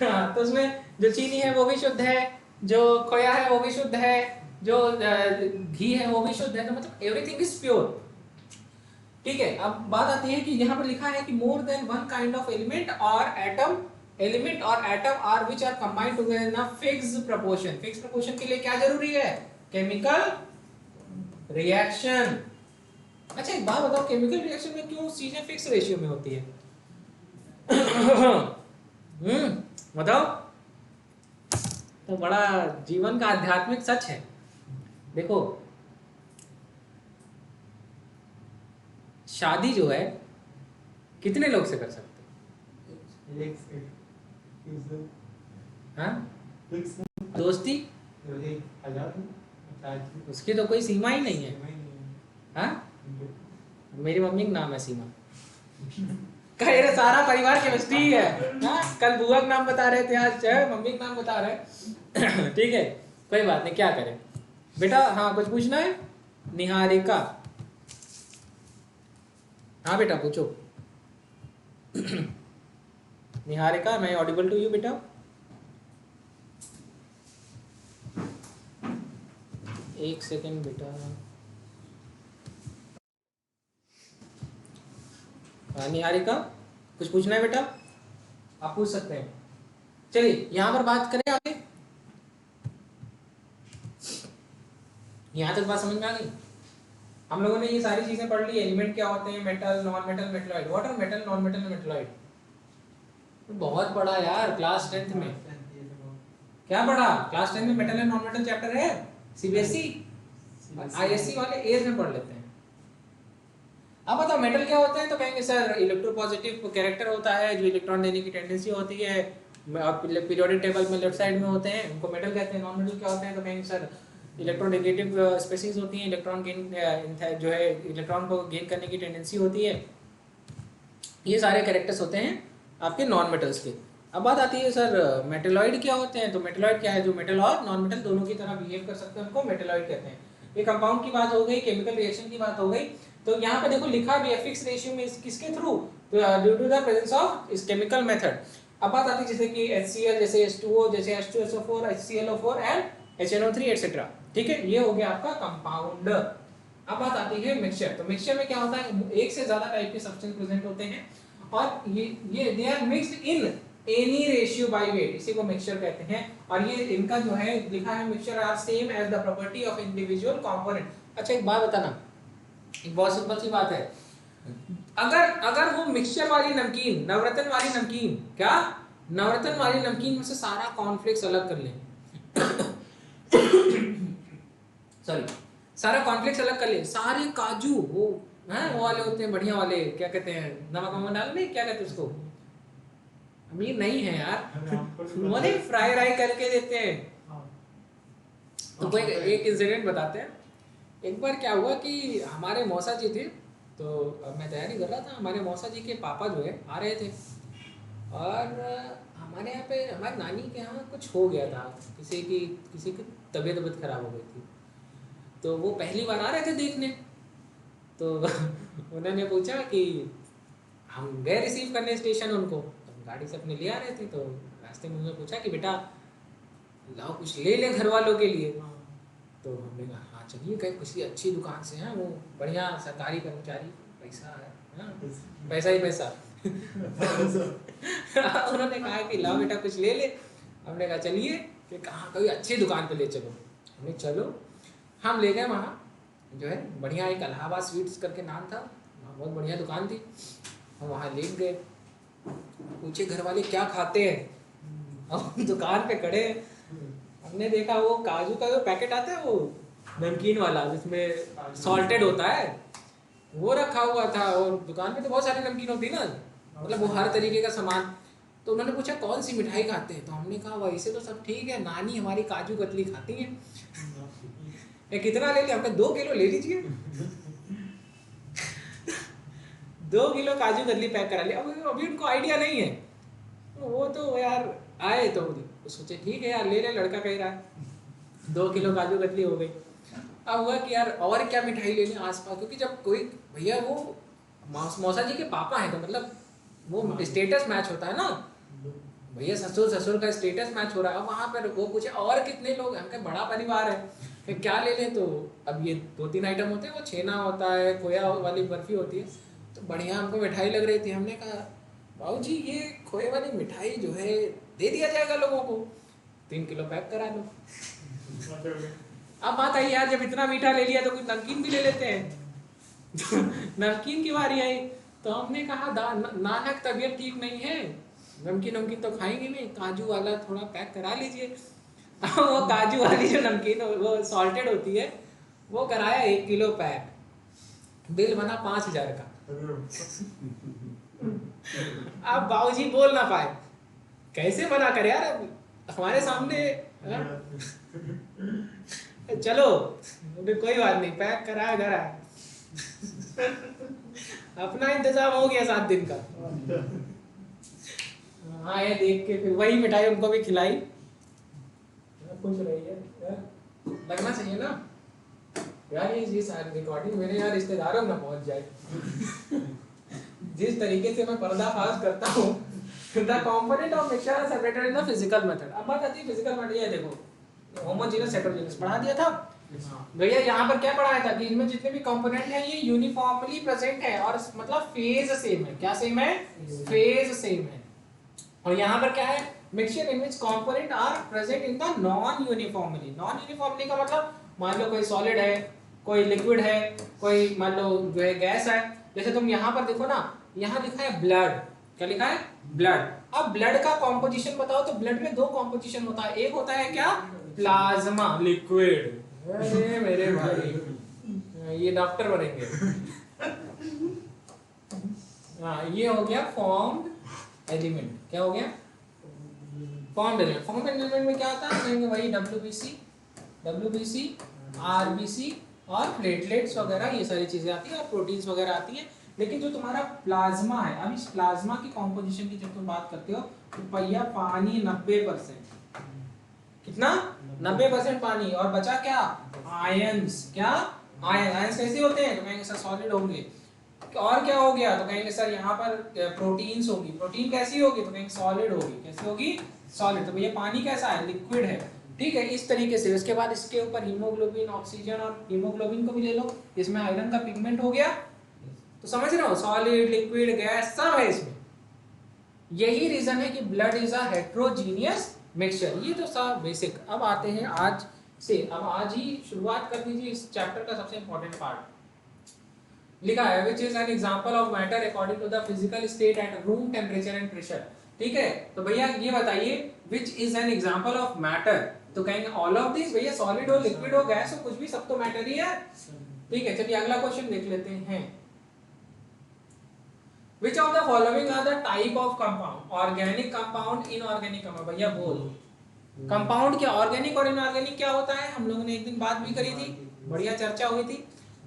हाँ, तो उसमें जो चीनी है वो भी शुद्ध है, जो खोया है वो भी शुद्ध है, जो घी है वो भी शुद्ध है, तो मतलब एवरीथिंग इज प्योर, ठीक है। अब बात आती है कि यहाँ पर लिखा है कि more than one kind of element और एटम, एलिमेंट और atom are which are combined together in a fixed proportion. Fixed proportion के लिए क्या जरूरी है, केमिकल रिएक्शन। अच्छा एक बात बताओ, केमिकल रिएक्शन में क्यों चीजें फिक्स रेशियो में होती है? बताओ, तो बड़ा जीवन का आध्यात्मिक सच है। देखो शादी जो है कितने लोग से कर सकते एक से हैं? हाँ? दोस्ती, 1000 उसकी तो कोई सीमा ही नहीं है। हाँ? मेरी मम्मी का नाम है सीमा। कह रहे सारा परिवार केमिस्ट्री ही है। हाँ? कल बुआ का नाम बता रहे थे, आज मम्मी का नाम बता रहे। ठीक है, कोई बात नहीं, क्या करें बेटा। हाँ कुछ पूछना है? निहारिका, हाँ बेटा पूछो। निहारिका, मैं ऑडिबल टू यू बेटा? एक सेकेंड बेटा। हाँ निहारिका, कुछ पूछना है बेटा? आप पूछ सकते हैं। चलिए यहां पर बात करें आगे। यहां तक बात समझ में आ गई? हम लोगों ने ये सारी चीजें पढ़ ली, एलिमेंट क्या होते हैं, metal, non metal, metalloid. What are metal, non metal, metalloid? बहुत पढ़ा यार क्लास 10th में। क्या पढ़ा क्लास 10 में? Metal and non metal chapter है, सीबीएसई आईएससी वाले एज में पढ़ लेते हैं। अब बताओ मेटल क्या होते हैं? तो कहेंगे सर इलेक्ट्रोपॉजिटिव कैरेक्टर होता है, जो इलेक्ट्रॉन देने की टेंडेंसी होती है, पीरियोडिक टेबल में लेफ्ट साइड में होते हैं, उनको मेटल कहते हैं। नॉन मेटल क्या होते हैं? तो कहेंगे सर इलेक्ट्रोनेगेटिव स्पेसीज होती हैं, इलेक्ट्रॉन गेन जो है इलेक्ट्रॉन को गेन करने की टेंडेंसी होती है। ये सारे कैरेक्टर्स होते हैं आपके नॉन मेटल्स के। अब बात आती है सर मेटेलॉइड क्या होते हैं? तो मेटेलॉइड क्या है? जो मेटल और नॉन मेटल दोनों की तरह बिहेव कर सकते हैं, उनको मेटेलॉइड कहते हैं। ये कंपाउंड की बात हो गई, केमिकल रिएक्शन की बात हो गई। तो यहाँ पे देखो लिखा भी है फिक्स रेशियो में, किसके through? Due to the presence of इस केमिकल मेथड। अब बात आती है जैसे कि HCl, जैसे H2O, जैसे H2SO4, HClO4 and HNO3 etcetera. ठीक है, ये हो गया आपका कंपाउंड। अब बात आती है मिक्सचर। तो मिक्सचर में क्या होता है? एक से ज्यादा टाइप के सब्सटेंस प्रेजेंट होते हैं और ये they are mixed in any ratio by weight, इसी को मिक्सचर कहते हैं। और ये इनका जो है लिखा है mixture are same as the property of individual component. अच्छा एक बात बताना, एक बहुत सिंपल सी बात है, अगर वो मिक्सचर वाली नमकीन, नवरत्न वाली नमकीन, क्या नवरत्न वाली नमकीन में से सारा कॉर्नफ्लेक्स अलग कर लें सॉरी, सारा कॉर्नफ्लेक्स अलग कर ले, सारे काजू वो वो वाले होते हैं बढ़िया वाले, क्या कहते हैं, नमक वमक डाल में क्या कहते हैं उसको, अमीर नहीं है यार, वो फ्राई राई करके देते हैं। तो कोई एक इंसिडेंट बताते हैं। एक बार क्या हुआ कि हमारे मौसा जी थे, तो मैं तैयारी कर रहा था, हमारे मौसा जी के पापा जो है आ रहे थे और हमारे यहाँ पे हमारी नानी के यहाँ कुछ हो गया था, किसी की तबीयत खराब हो गई थी। तो वो पहली बार आ रहे थे देखने, तो उन्होंने पूछा कि हम गए रिसीव करने स्टेशन उनको, तो गाड़ी से अपने ले आ रहे थे। तो रास्ते में उन्होंने पूछा कि बेटा लाओ कुछ ले ले घर वालों के लिए। तो हमने कहा हाँ चलिए, कहीं किसी अच्छी दुकान से हैं, वो बढ़िया सरकारी कर्मचारी, पैसा है, पैसा ही पैसा। उन्होंने कहा कि लाओ बेटा कुछ ले ले। हमने कहा चलिए, कि कहाँ कोई अच्छी दुकान पे ले चलो। हमने चलो, हम ले गए वहाँ, जो है बढ़िया एक इलाहाबाद स्वीट्स करके नाम था, वहाँ बहुत बढ़िया दुकान थी। हम वहाँ ले गए, पूछे घर वाले क्या खाते हैं, हम दुकान पे खड़े, हमने देखा वो काजू का जो पैकेट आता है, वो नमकीन वाला जिसमें सॉल्टेड होता है, वो रखा हुआ था। और दुकान पे तो बहुत सारी नमकीन होती ना, मतलब वो हर तरीके का सामान। तो उन्होंने पूछा कौन सी मिठाई खाते हैं, तो हमने कहा वैसे तो सब ठीक है, नानी हमारी काजू कतली खाती हैं। ये कितना ले लिया हमने? 2 किलो ले लीजिए। 2 किलो काजू कतली पैक करा लिया। अभी उनको आइडिया नहीं है, वो तो यार आए तो सोचे ठीक है यार ले ले, लड़का कह रहा है। 2 किलो काजू कतली हो गई। अब हुआ कि यार और क्या मिठाई ले लें आसपास, क्योंकि जब कोई भैया वो मौसा जी के पापा हैं तो मतलब वो स्टेटस मैच होता है ना, भैया ससुर का स्टेटस मैच हो रहा है। अब वहाँ पर वो पूछे और कितने लोग, हमका बड़ा परिवार है, फिर क्या ले लें? तो अब ये 2-3 आइटम होते हैं, वो छेना होता है, खोया वाली बर्फी होती है, तो बढ़िया हमको मिठाई लग रही थी। हमने कहा बाबू जी ये खोए वाली मिठाई जो है दे दिया जाएगा लोगों को, 3 किलो पैक करा लो। अब बात आई यार जब इतना मीठा ले लिया तो कुछ नमकीन भी ले लेते हैं। नमकीन की बारी आई तो हमने कहा नानक तबीयत ठीक नहीं है, नमकीन तो खाएंगे नहीं, काजू वाला थोड़ा पैक करा लीजिए। वो काजू वाली जो नमकीन वो सॉल्टेड होती है, वो कराया 1 किलो पैक, बिल बना 5,000 का। अब बाबूजी बोल ना पाए, कैसे मना करे यार, हमारे सामने चलो कोई बात नहीं, पैक कराया घर आया, अपना इंतजाम हो गया 7 दिन का। हाँ ये देख के फिर वही मिठाई उनको भी खिलाई। खुश रही है, लगना चाहिए ना यार ये सारी रिकॉर्डिंग मेरे यार रिश्तेदारों में पहुंच जाए। जिस तरीके से मैं पर्दाफाश करता हूँ, the component of mixture are separated in the physical method। अब बात आती है फिजिकल मेथड। ये देखो होमोजेनस हेटेरोजेनस पढ़ा दिया था भैया। यहाँ पर क्या पढ़ाया था कि इनमें जितने भी कंपोनेंट हैं ये यूनिफॉर्मली प्रेजेंट है और मतलब फेज सेम है। क्या सेम है? फेज सेम है। और यहाँ पर क्या है? Mixture in which component are present in the non uniformly. Non uniformly का मतलब मान लो कोई सॉलिड है, कोई लिक्विड है, कोई मान लो जो है गैस है। जैसे तुम यहाँ पर देखो ना, यहाँ लिखा है ब्लड। क्या लिखा है? ब्लड। अब ब्लड का कॉम्पोजिशन बताओ तो ब्लड में 2 कॉम्पोजिशन होता है। एक होता है क्या? Plasma liquid. अरे मेरे भाई ये डॉक्टर बनेंगे। हाँ ये हो गया फॉर्म्ड एलिमेंट। क्या हो गया? Formed element. फॉर्म्ड एलिमेंट में क्या होता है? कहेंगे वही WBC, RBC और प्लेटलेट्स वगैरह ये सारी चीजें आती है और प्रोटीन्स वगैरह आती है। लेकिन जो तुम्हारा प्लाज्मा है, अब इस प्लाज्मा की कॉम्पोजिशन की जब तुम बात करते हो तो भैया पानी 90%। कितना? 90% पानी। और बचा क्या? आयंस। क्या? आयंस कैसे होते हैं? तो कहेंगे सर सॉलिड होंगे। और क्या हो गया? तो कहेंगे सर यहाँ पर प्रोटीन्स होगी। प्रोटीन कैसी होगी? तो कहेंगे सॉलिड होगी। कैसी होगी? सॉलिड। तो भैया पानी कैसा है? लिक्विड है। ठीक है, इस तरीके से। उसके बाद इसके ऊपर हीमोग्लोबिन, ऑक्सीजन और हीमोग्लोबिन को भी ले लो, इसमें आयरन का पिगमेंट हो गया। तो समझ रहे हो? सॉलिड, लिक्विड, गैस सब है इसमें। यही रीजन है कि blood is a heterogeneous mixture. ये तो सब बेसिक। अब आते हैं आज से, अब आज ही शुरुआत कर दीजिए इस चैप्टर का सबसे इंपॉर्टेंट पार्ट। लिखा है which is an example of matter according to the physical state at room temperature and pressure. ठीक है, तो भैया ये बताइए which is an example of matter. तो कहेंगे ऑल ऑफ दिस। भैया सॉलिड हो, लिक्विड हो, गैस हो, कुछ भी, सब तो मैटर ही है। ठीक है, चलिए अगला क्वेश्चन देख लेते हैं। Which of the following are the type of compound? Organic compound, inorganic compound। भैया बोल, कंपाउंड क्या, ऑर्गेनिक और इनऑर्गेनिक क्या होता है? हम लोगों ने एक दिन बात भी करी थी, बढ़िया चर्चा हुई थी।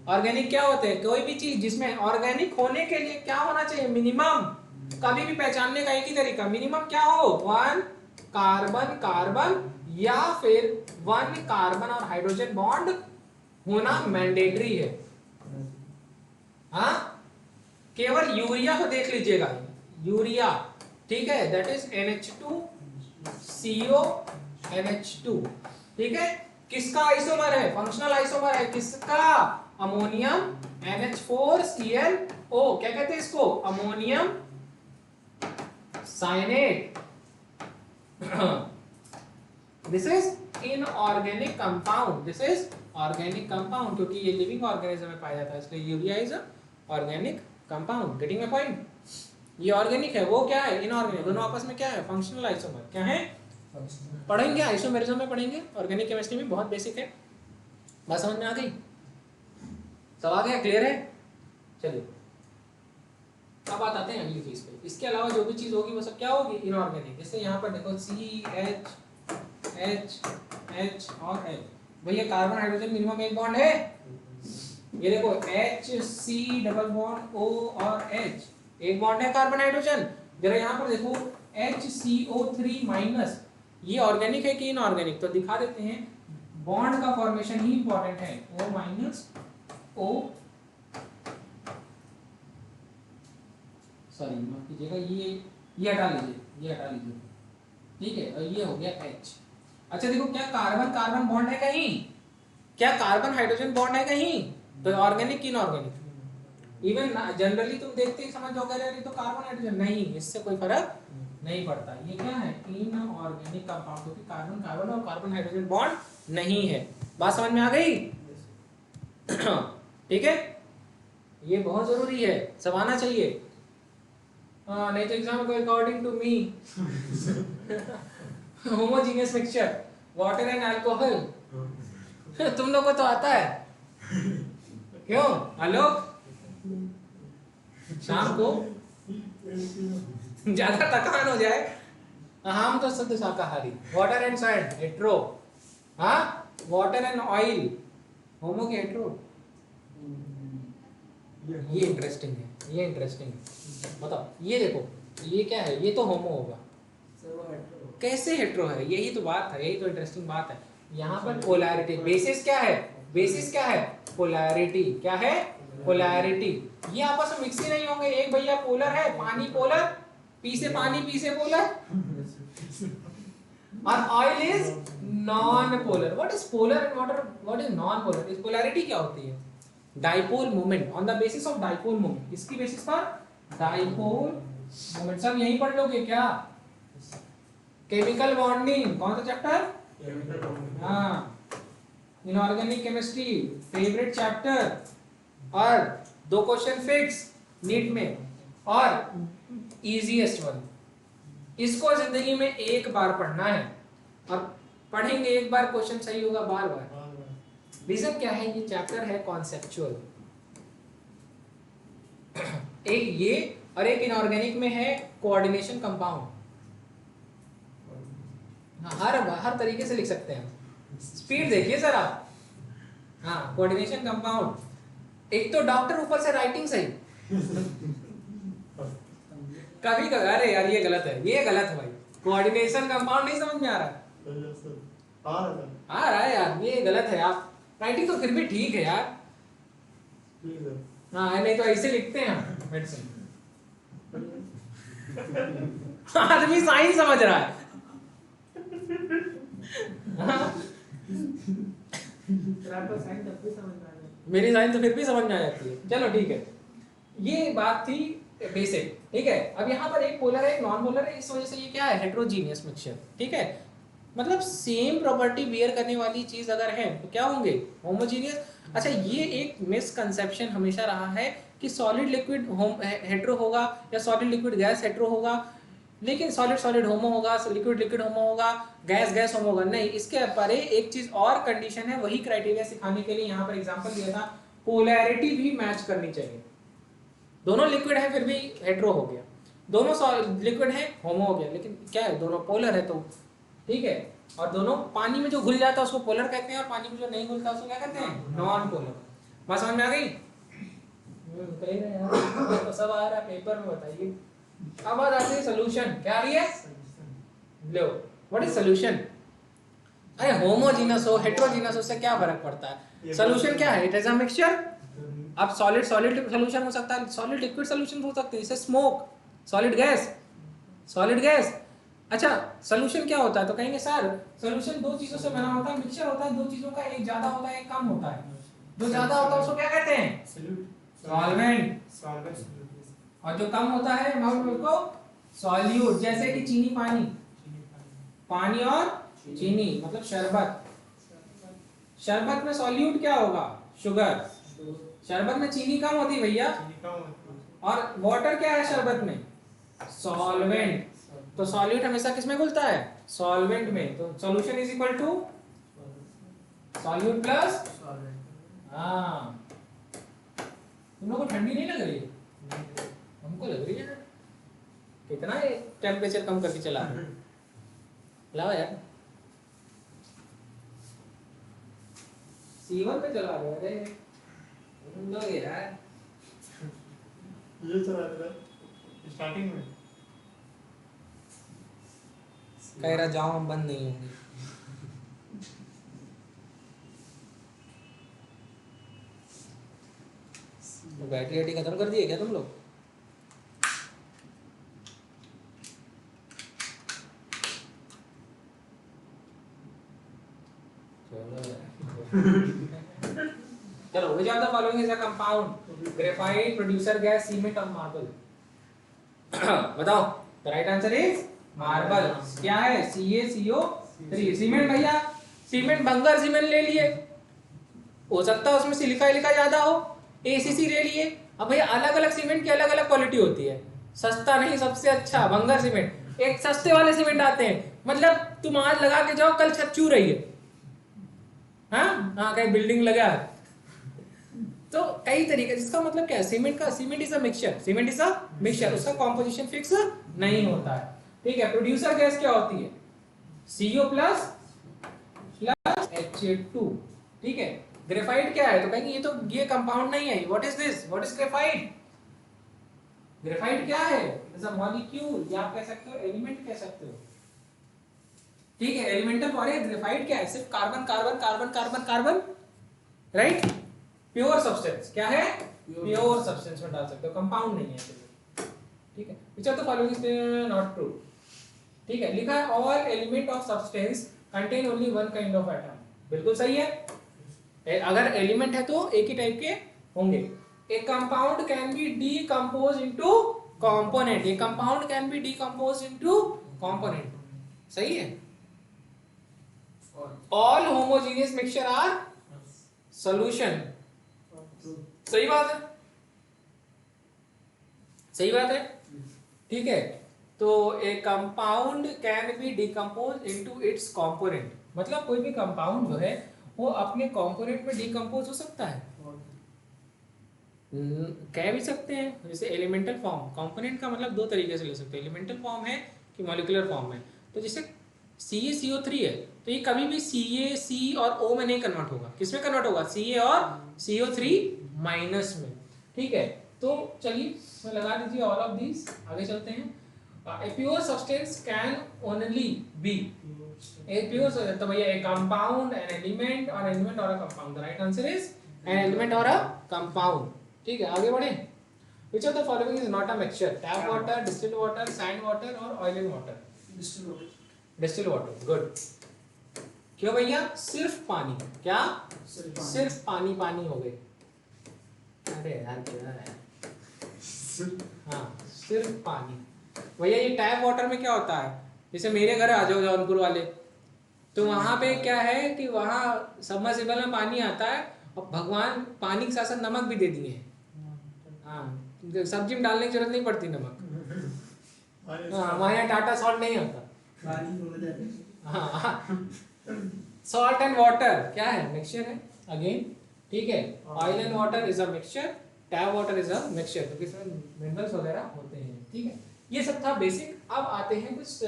ऑर्गेनिक क्या होते हैं? कोई भी चीज जिसमें ऑर्गेनिक होने के लिए क्या होना चाहिए? मिनिमम। कभी भी पहचानने का एक ही तरीका, मिनिमम क्या हो? 1 कार्बन कार्बन या फिर 1 कार्बन और हाइड्रोजन बॉन्ड होना मैंडेटरी है। हाँ, केवल यूरिया को देख लीजिएगा, यूरिया। ठीक है, दैट इज NH2CO NH2। ठीक है, किसका आइसोमर है? फंक्शनल आइसोमर है। किसका? Ammonium NH4ClO। क्या कहते हैं इसको? Ammonium cyanate. This is inorganic compound. This is organic compound, क्योंकि ये लिविंग ऑर्गेनिज्म में पाया जाता है, इसलिए urea is organic compound. Getting my point? ये ऑर्गेनिक है, वो क्या है? इनऑर्गेनिक। दोनों आपस में क्या है? Functional isomer. क्या है? पढ़ेंगे, आइसोमेरिज्म में पढ़ेंगे। ऑर्गेनिक केमिस्ट्री में बहुत बेसिक है। बात समझ में आ गई? सब आ गया? क्लियर है? चलिए अब बात आते हैं अगली चीज पे। इसके अलावा जो भी चीज होगी वो सब क्या होगी? इनऑर्गेनिक। जैसे यहाँ पर देखो CH H और L, भैया कार्बन हाइड्रोजन मिनिमम एक बॉन्ड है, ये देखो HC डबल बॉन्ड O और H एक बॉन्ड है कार्बन हाइड्रोजन। जरा यहाँ पर देखो HCO3 माइनस, ये ऑर्गेनिक है कि इनऑर्गेनिक, तो दिखा देते हैं। बॉन्ड का फॉर्मेशन ही इंपॉर्टेंट है, O माइनस O, सॉरी माफ कीजिएगा, ये हटा लीजिए, ये हटा लीजिए, ठीक है। और ये हो गया H। अच्छा देखो, क्या कार्बन कार्बन बॉन्ड है कहीं, क्या कार्बन हाइड्रोजन बॉन्ड है कहीं, तो ऑर्गेनिक इनऑर्गेनिक। इवन जनरली तुम देखते ही समझ जाओगे अरे तो कार्बन हाइड्रोजन, नहीं, इससे कोई फर्क नहीं पड़ता। ये क्या है, इनऑर्गेनिक कंपाउंड, क्योंकि कार्बन कार्बन और कार्बन हाइड्रोजन बॉन्ड नहीं है। बात समझ में आ गई? ठीक है, ये बहुत जरूरी है, सब आना चाहिए। नहीं तो एग्जाम को according to me homogeneous mixture water and alcohol, तुम लोग को तो आता है क्यों? हेलो, शाम को ज्यादा थकान हो जाए, हम तो शुद्ध शाकाहारी। वाटर एंड सैंड हेट्रो, हाँ वाटर एंड ऑयल होमो के हेट्रो। ये इंटरेस्टिंग है, ये इंटरेस्टिंग है। बताओ, ये देखो, ये क्या है, ये तो होमो होगा, कैसे हेट्रो है? यही तो बात है, यही तो इंटरेस्टिंग बात है। यहाँ पर पोलैरिटी, बेसिस क्या है, बेसिस क्या है, पोलैरिटी। क्या है, पोलैरिटी। ये आपस में मिक्स ही नहीं होंगे। एक भैया पोलर है, पानी पोलर, पी से पानी, पी से पोलर, और oil is non polar. What is polar and water, what is non polar? इस पोलैरिटी क्या होती है? Dipole moment, on the basis of dipole moment. इसकी बेसिस पर डाइपोल मोमेंट। सब यहीं पढ़ लोगे क्या? केमिकल बॉन्डिंग, कौन सा चैप्टर? हाँ, इनऑर्गेनिक केमिस्ट्री, फेवरेट चैप्टर। और 2 क्वेश्चन फिक्स नीट में, और इजीएस्ट वन। इसको जिंदगी में एक बार पढ़ना है, और पढ़ेंगे एक बार, क्वेश्चन सही होगा बार बार। रीजन क्या है, ये चैप्टर है कॉन्सेप्चुअल। एक ये और एक इनऑर्गेनिक में है कोऑर्डिनेशन कंपाउंड। हर तरीके से लिख सकते हैं। स्पीड देखिए सर आप। हाँ, कोऑर्डिनेशन कंपाउंड। एक तो डॉक्टर ऊपर से राइटिंग सही, कभी अरे यार ये गलत है, ये गलत है भाई। कोऑर्डिनेशन कंपाउंड नहीं समझ में आ रहा? आ रहा है यार, ये गलत है। आप राइटिंग तो फिर भी ठीक है यार। हाँ, नहीं तो ऐसे लिखते हैं मेडिसिन। आदमी साइंस समझ रहा है। मेरी साइंस तो फिर भी समझ में आ जाती है। चलो ठीक है, ये बात थी बेसिक। ठीक है, अब यहाँ पर एक पोलर है, एक नॉन पोलर है, इस वजह से ये क्या है, हेट्रोजीनियस मिक्सचर। ठीक है, मतलब सेम प्रॉपर्टी बेयर करने वाली चीज अगर है तो क्या होंगे, होमोजीनियस। अच्छा, ये एक मिसकंसेप्शन हमेशा रहा है कि सॉलिड लिक्विड हेट्रो होगा या सॉलिड लिक्विड गैस हेट्रो होगा, लेकिन सॉलिड सॉलिड होमो होगा, लिक्विड लिक्विड होमो होगा, गैस गैस होमो होगा। नहीं, इसके परे एक चीज और कंडीशन है, वही क्राइटेरिया सिखाने के लिए यहाँ पर एग्जांपल दिया था। पोलैरिटी भी मैच करनी चाहिए। दोनों लिक्विड है फिर भी हेट्रो हो गया, दोनों लिक्विड है होमो हो गया, लेकिन क्या है, दोनों पोलर है तो ठीक है। और दोनों पानी में जो घुल जाता है उसको पोलर कहते हैं, और पानी में जो नहीं घुलता उसको क्या कहते हैं, नॉन पोलर। बात समझ में आ गई? कह रहे यार तो सब आ रहा है पेपर में, बताइए। अब बात आती है सोल्यूशन। क्या आ रही है, लो व्हाट इज सोल्यूशन? अरे होमोजीनस हो हेट्रोजीनस हो, उससे क्या फर्क पड़ता है? सोल्यूशन क्या है, इट इज अ मिक्सचर। अब सॉलिड सॉलिड सोल्यूशन हो सकता है, सॉलिड लिक्विड सोल्यूशन हो सकते हैं, जैसे smoke, solid gas, solid gas. अच्छा, सोल्यूशन क्या होता है, तो कहेंगे सर सोल्यूशन 2 चीजों से बना होता है, मिक्सचर होता है 2 चीजों का, एक ज्यादा होता है एक कम होता है। जो ज्यादा होता है उसको क्या कहते हैं, सॉल्वेंट, और जो कम होता है उसको सॉल्यूट। जैसे कि चीनी पानी, पानी और चीनी मतलब शरबत। शरबत में सॉल्यूट क्या होगा, शुगर। शरबत में चीनी कम होती है भैया, और वाटर क्या है शरबत में, सॉल्वेंट। तो सॉल्यूट हमेशा किस में घुलता है, सॉल्वेंट में। तो solution is equal to solute plus. हाँ, तुम लोगों को ठंडी नहीं लग रही है? हमको लग रही है। कितना है टेम्परेचर कम करके चला रहे, लाओ यार। C1 पे चला रहे अरे तुम लोग यार ये चला रहा है स्टार्टिंग में। कह रहा जाओ हम बंद नहीं होंगे। तो बैटरी वैटरी खत्म कर दिए क्या तुम लोग? चलो which of the following is a compound graphite producer gas cement और marble? बताओ the right answer is marble। क्या है CaCO3 सीमेंट भैया सीमेंट बंगर सीमेंट ले लिए हो सकता है उसमें सिलिका इलिका ज्यादा हो ACC ले लिए। अब भैया अलग अलग सीमेंट की अलग अलग क्वालिटी होती है सस्ता नहीं सबसे अच्छा बंगर सीमेंट एक सस्ते वाले सीमेंट आते हैं मतलब तुम आज लगा के जाओ कल छत छू रही है हाँ कहीं बिल्डिंग लगा तो कई तरीके जिसका मतलब क्या है सीमेंट इज अ मिक्सचर उसका कॉम्पोजिशन फिक्स नहीं होता है ठीक है। प्रोड्यूसर गैस क्या होती है CO प्लस Ha2 ठीक है। ग्रेफाइट क्या है तो कहेंगे ये कंपाउंड नहीं है what is this what is graphite graphite क्या है इट इज अ मॉलिक्यूल या आप कह सकते हो एलिमेंट कह सकते हो ठीक है। एलिमेंटल फॉर ग्रेफाइट क्या है सिर्फ carbon carbon carbon carbon carbon right pure substance क्या है प्योर सब्सटेंस में डाल सकते हो कंपाउंड नहीं है ठीक है। Which of the following is not true ठीक है। लिखा है all element of substance contain only one kind of atom बिल्कुल सही है। अगर एलिमेंट है तो एक ही टाइप के होंगे। A compound can be decompose into component a compound can be decompose into component सही है। All homogeneous mixture are solution सही बात है ठीक है। तो a compound can be decompose into its component मतलब कोई भी कंपाउंड जो है वो अपने कंपोनेंट में डिकम्पोज हो सकता है कह भी सकते हैं जैसे एलिमेंटल फॉर्म कंपोनेंट का मतलब दो तरीके से ले सकते हैं एलिमेंटल फॉर्म है कि मॉलिक्यूलर फॉर्म है। तो जैसे CaCO3 है तो ये कभी भी CaC और O में नहीं कन्वर्ट होगा किसमें कन्वर्ट होगा Ca और CO3 माइनस में ठीक है। तो चलिए मैं लगा दीजिए ऑल ऑफ दीज आगे चलते हैं। A pure substance can only be a pure तो भैया a compound an element or element or a compound the right answer is an element or a compound ठीक है। आगे बढ़े which of the following is not a mixture tap water distilled water sand water or oil and water distilled water good क्यों भैया सिर्फ पानी क्या सिर्फ पानी पानी हो गए अरे यार क्या है हाँ सिर्फ पानी भैया। ये टैप वाटर में क्या होता है जैसे मेरे घर आ जाओ जौनपुर वाले तो वहां पे क्या है कि वहां सबमर्सिबल में पानी आता है और भगवान पानी के साथ साथ नमक भी दे दिए हैं हाँ सब्जी में डालने की जरूरत नहीं पड़ती नमक हाँ हमारे यहाँ टाटा सॉल्ट नहीं होता हाँ सॉल्ट एंड वाटर क्या है मिक्सचर है अगेन ठीक है। Oil and water is a mixture tap water is a mixture क्योंकि इसमें मिनरल्स वगैरह होते हैं ठीक है। ये सब था बेसिक। अब आते हैं कुछ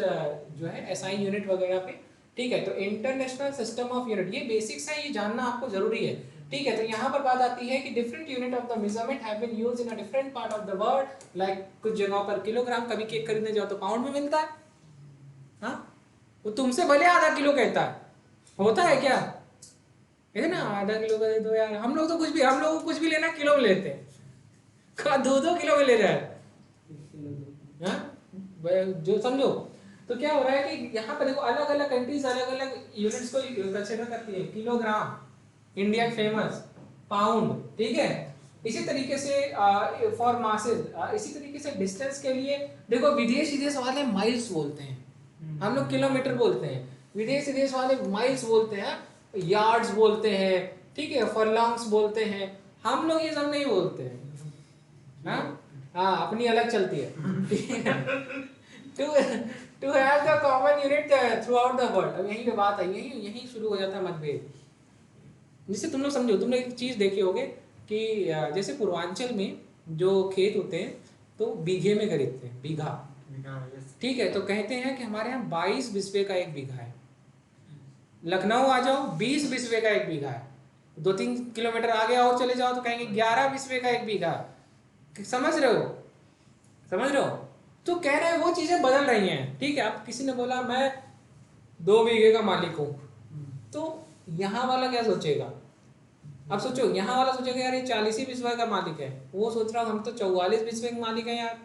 जो है SI यूनिट वगैरह पे ठीक है। तो इंटरनेशनल सिस्टम ऑफ यूनिट ये बेसिक्स है ये जानना आपको जरूरी है ठीक है। तो यहाँ पर बात आती है कि different unit of the measurement have been used in a different part of the world like कुछ जगहों पर किलोग्राम कभी केक खरीदने जाओ तो पाउंड में मिलता है हाँ वो तुमसे भले आधा किलो कहता है होता है क्या है ना आधा किलो का दे दो यार हम लोग को कुछ भी लेना किलो में लेते हैं 2-2 किलो में ले रहा है हाँ जो समझो। तो क्या हो रहा है कि यहाँ पर देखो अलग अलग कंट्रीज अलग अलग यूनिट्स को कंसीडर करती है किलोग्राम इंडियन फेमस पाउंड ठीक है। इसी तरीके से फॉर मासेस इसी तरीके से डिस्टेंस के लिए देखो विदेश वाले माइल्स बोलते हैं हम लोग किलोमीटर बोलते हैं विदेश वाले माइल्स बोलते हैं यार्ड्स बोलते हैं ठीक है फरलॉन्ग्स बोलते हैं हम लोग ये सब नहीं बोलते हैं हाँ अपनी अलग चलती है to have the common unit throughout the world. अब यहीं पे बात आई यहीं शुरू हो जाता है मतभेद जिससे तुम लोग समझो तुम लोग एक चीज देखे होगे कि जैसे पूर्वांचल में जो खेत होते हैं तो बीघे में खरीदते हैं बीघा ठीक है। तो कहते हैं कि हमारे यहाँ 22 बिस्वे का एक बीघा है लखनऊ आ जाओ 20 बिस्वे का एक बीघा है 2-3 किलोमीटर आगे और चले जाओ तो कहेंगे 11 बिस्वे का 1 बीघा। समझ रहे हो, समझ रहे हो? तो कह रहे हैं वो चीजें बदल रही हैं। ठीक है, अब किसी ने बोला मैं 2 बीघे का मालिक हूं, तो यहाँ वाला क्या सोचेगा? अब सोचो, यहाँ वाला सोचेगा यार ये 40 ही बिस्वे का मालिक है, वो सोच रहा हम तो 44 बिस्वे के मालिक है यार।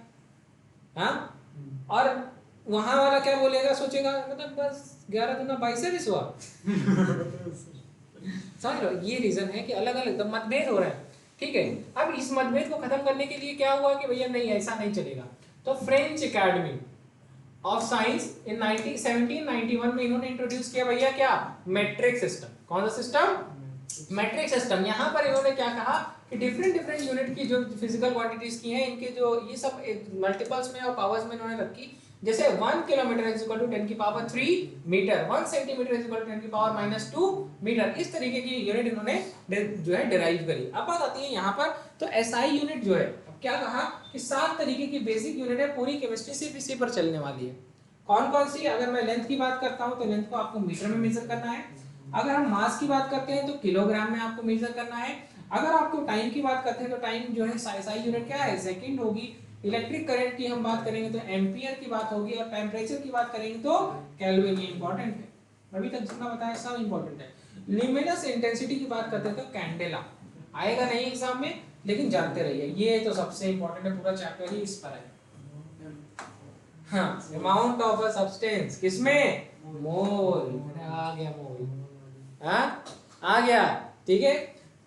हाँ, और वहां वाला क्या बोलेगा, सोचेगा मतलब बस 11 दूना 22 है बिस्वा। समझ लो, ये रीजन है कि अलग अलग मतभेद हो रहे हैं। ठीक है, अब इस मतभेद को खत्म करने के लिए क्या हुआ कि भैया नहीं, ऐसा नहीं चलेगा। तो फ्रेंच एकेडमी ऑफ साइंस इन 1791 में इन्होंने इंट्रोड्यूस किया भैया क्या, मेट्रिक सिस्टम। कौन सा सिस्टम? Matric system. यहाँ पर इन्होंने क्या कहा कि डिफरेंट डिफरेंट यूनिट की जो फिजिकल क्वांटिटीज की हैं, इनके जो ये सब मल्टीपल्स में और पावर्स में इन्होंने रखी। जैसे 1 किलोमीटर इज इक्वल टू 10 की power 3 metre, 1 centimetre is equal to 10 की पावर -2 मीटर। इस तरीके की यूनिट इन्होंने जो है डिराइव करी। अब बात आती है यहाँ पर, तो एसआई यूनिट जो है, अब क्या कहा कि 7 तरीके की बेसिक यूनिट है, पूरी केमिस्ट्री सिर्फ इसी पर चलने वाली है। कौन कौन सी? अगर मैं लेंथ की बात करता हूँ तो लेंथ को आपको मीटर में मेजर करना है। अगर हम मास की बात करते हैं तो किलोग्राम में आपको मेजर करना है। अगर आपको टाइम की बात करते हैं तो टाइम जो है SI यूनिट क्या है, सेकंड होगी। इलेक्ट्रिक करंट की हम बात करेंगे तो एम्पियर की बात होगी, और टेम्परेचर की बात करेंगे तो केल्विन। ये इंपॉर्टेंट है, अभी तक जितना बताया सब इंपॉर्टेंट है। ल्यूमिनस इंटेंसिटी की बात करते हैं तो कैंडेला। आएगा नहीं एग्जाम में, लेकिन जानते रहिए, ये तो सबसे इंपॉर्टेंट है, पूरा चैप्टर ही इस पर है। हाँ, अमाउंट ऑफ अ सब्सटेंस किसमें? मोल। आ गया मोल, हाँ आ गया। ठीक है,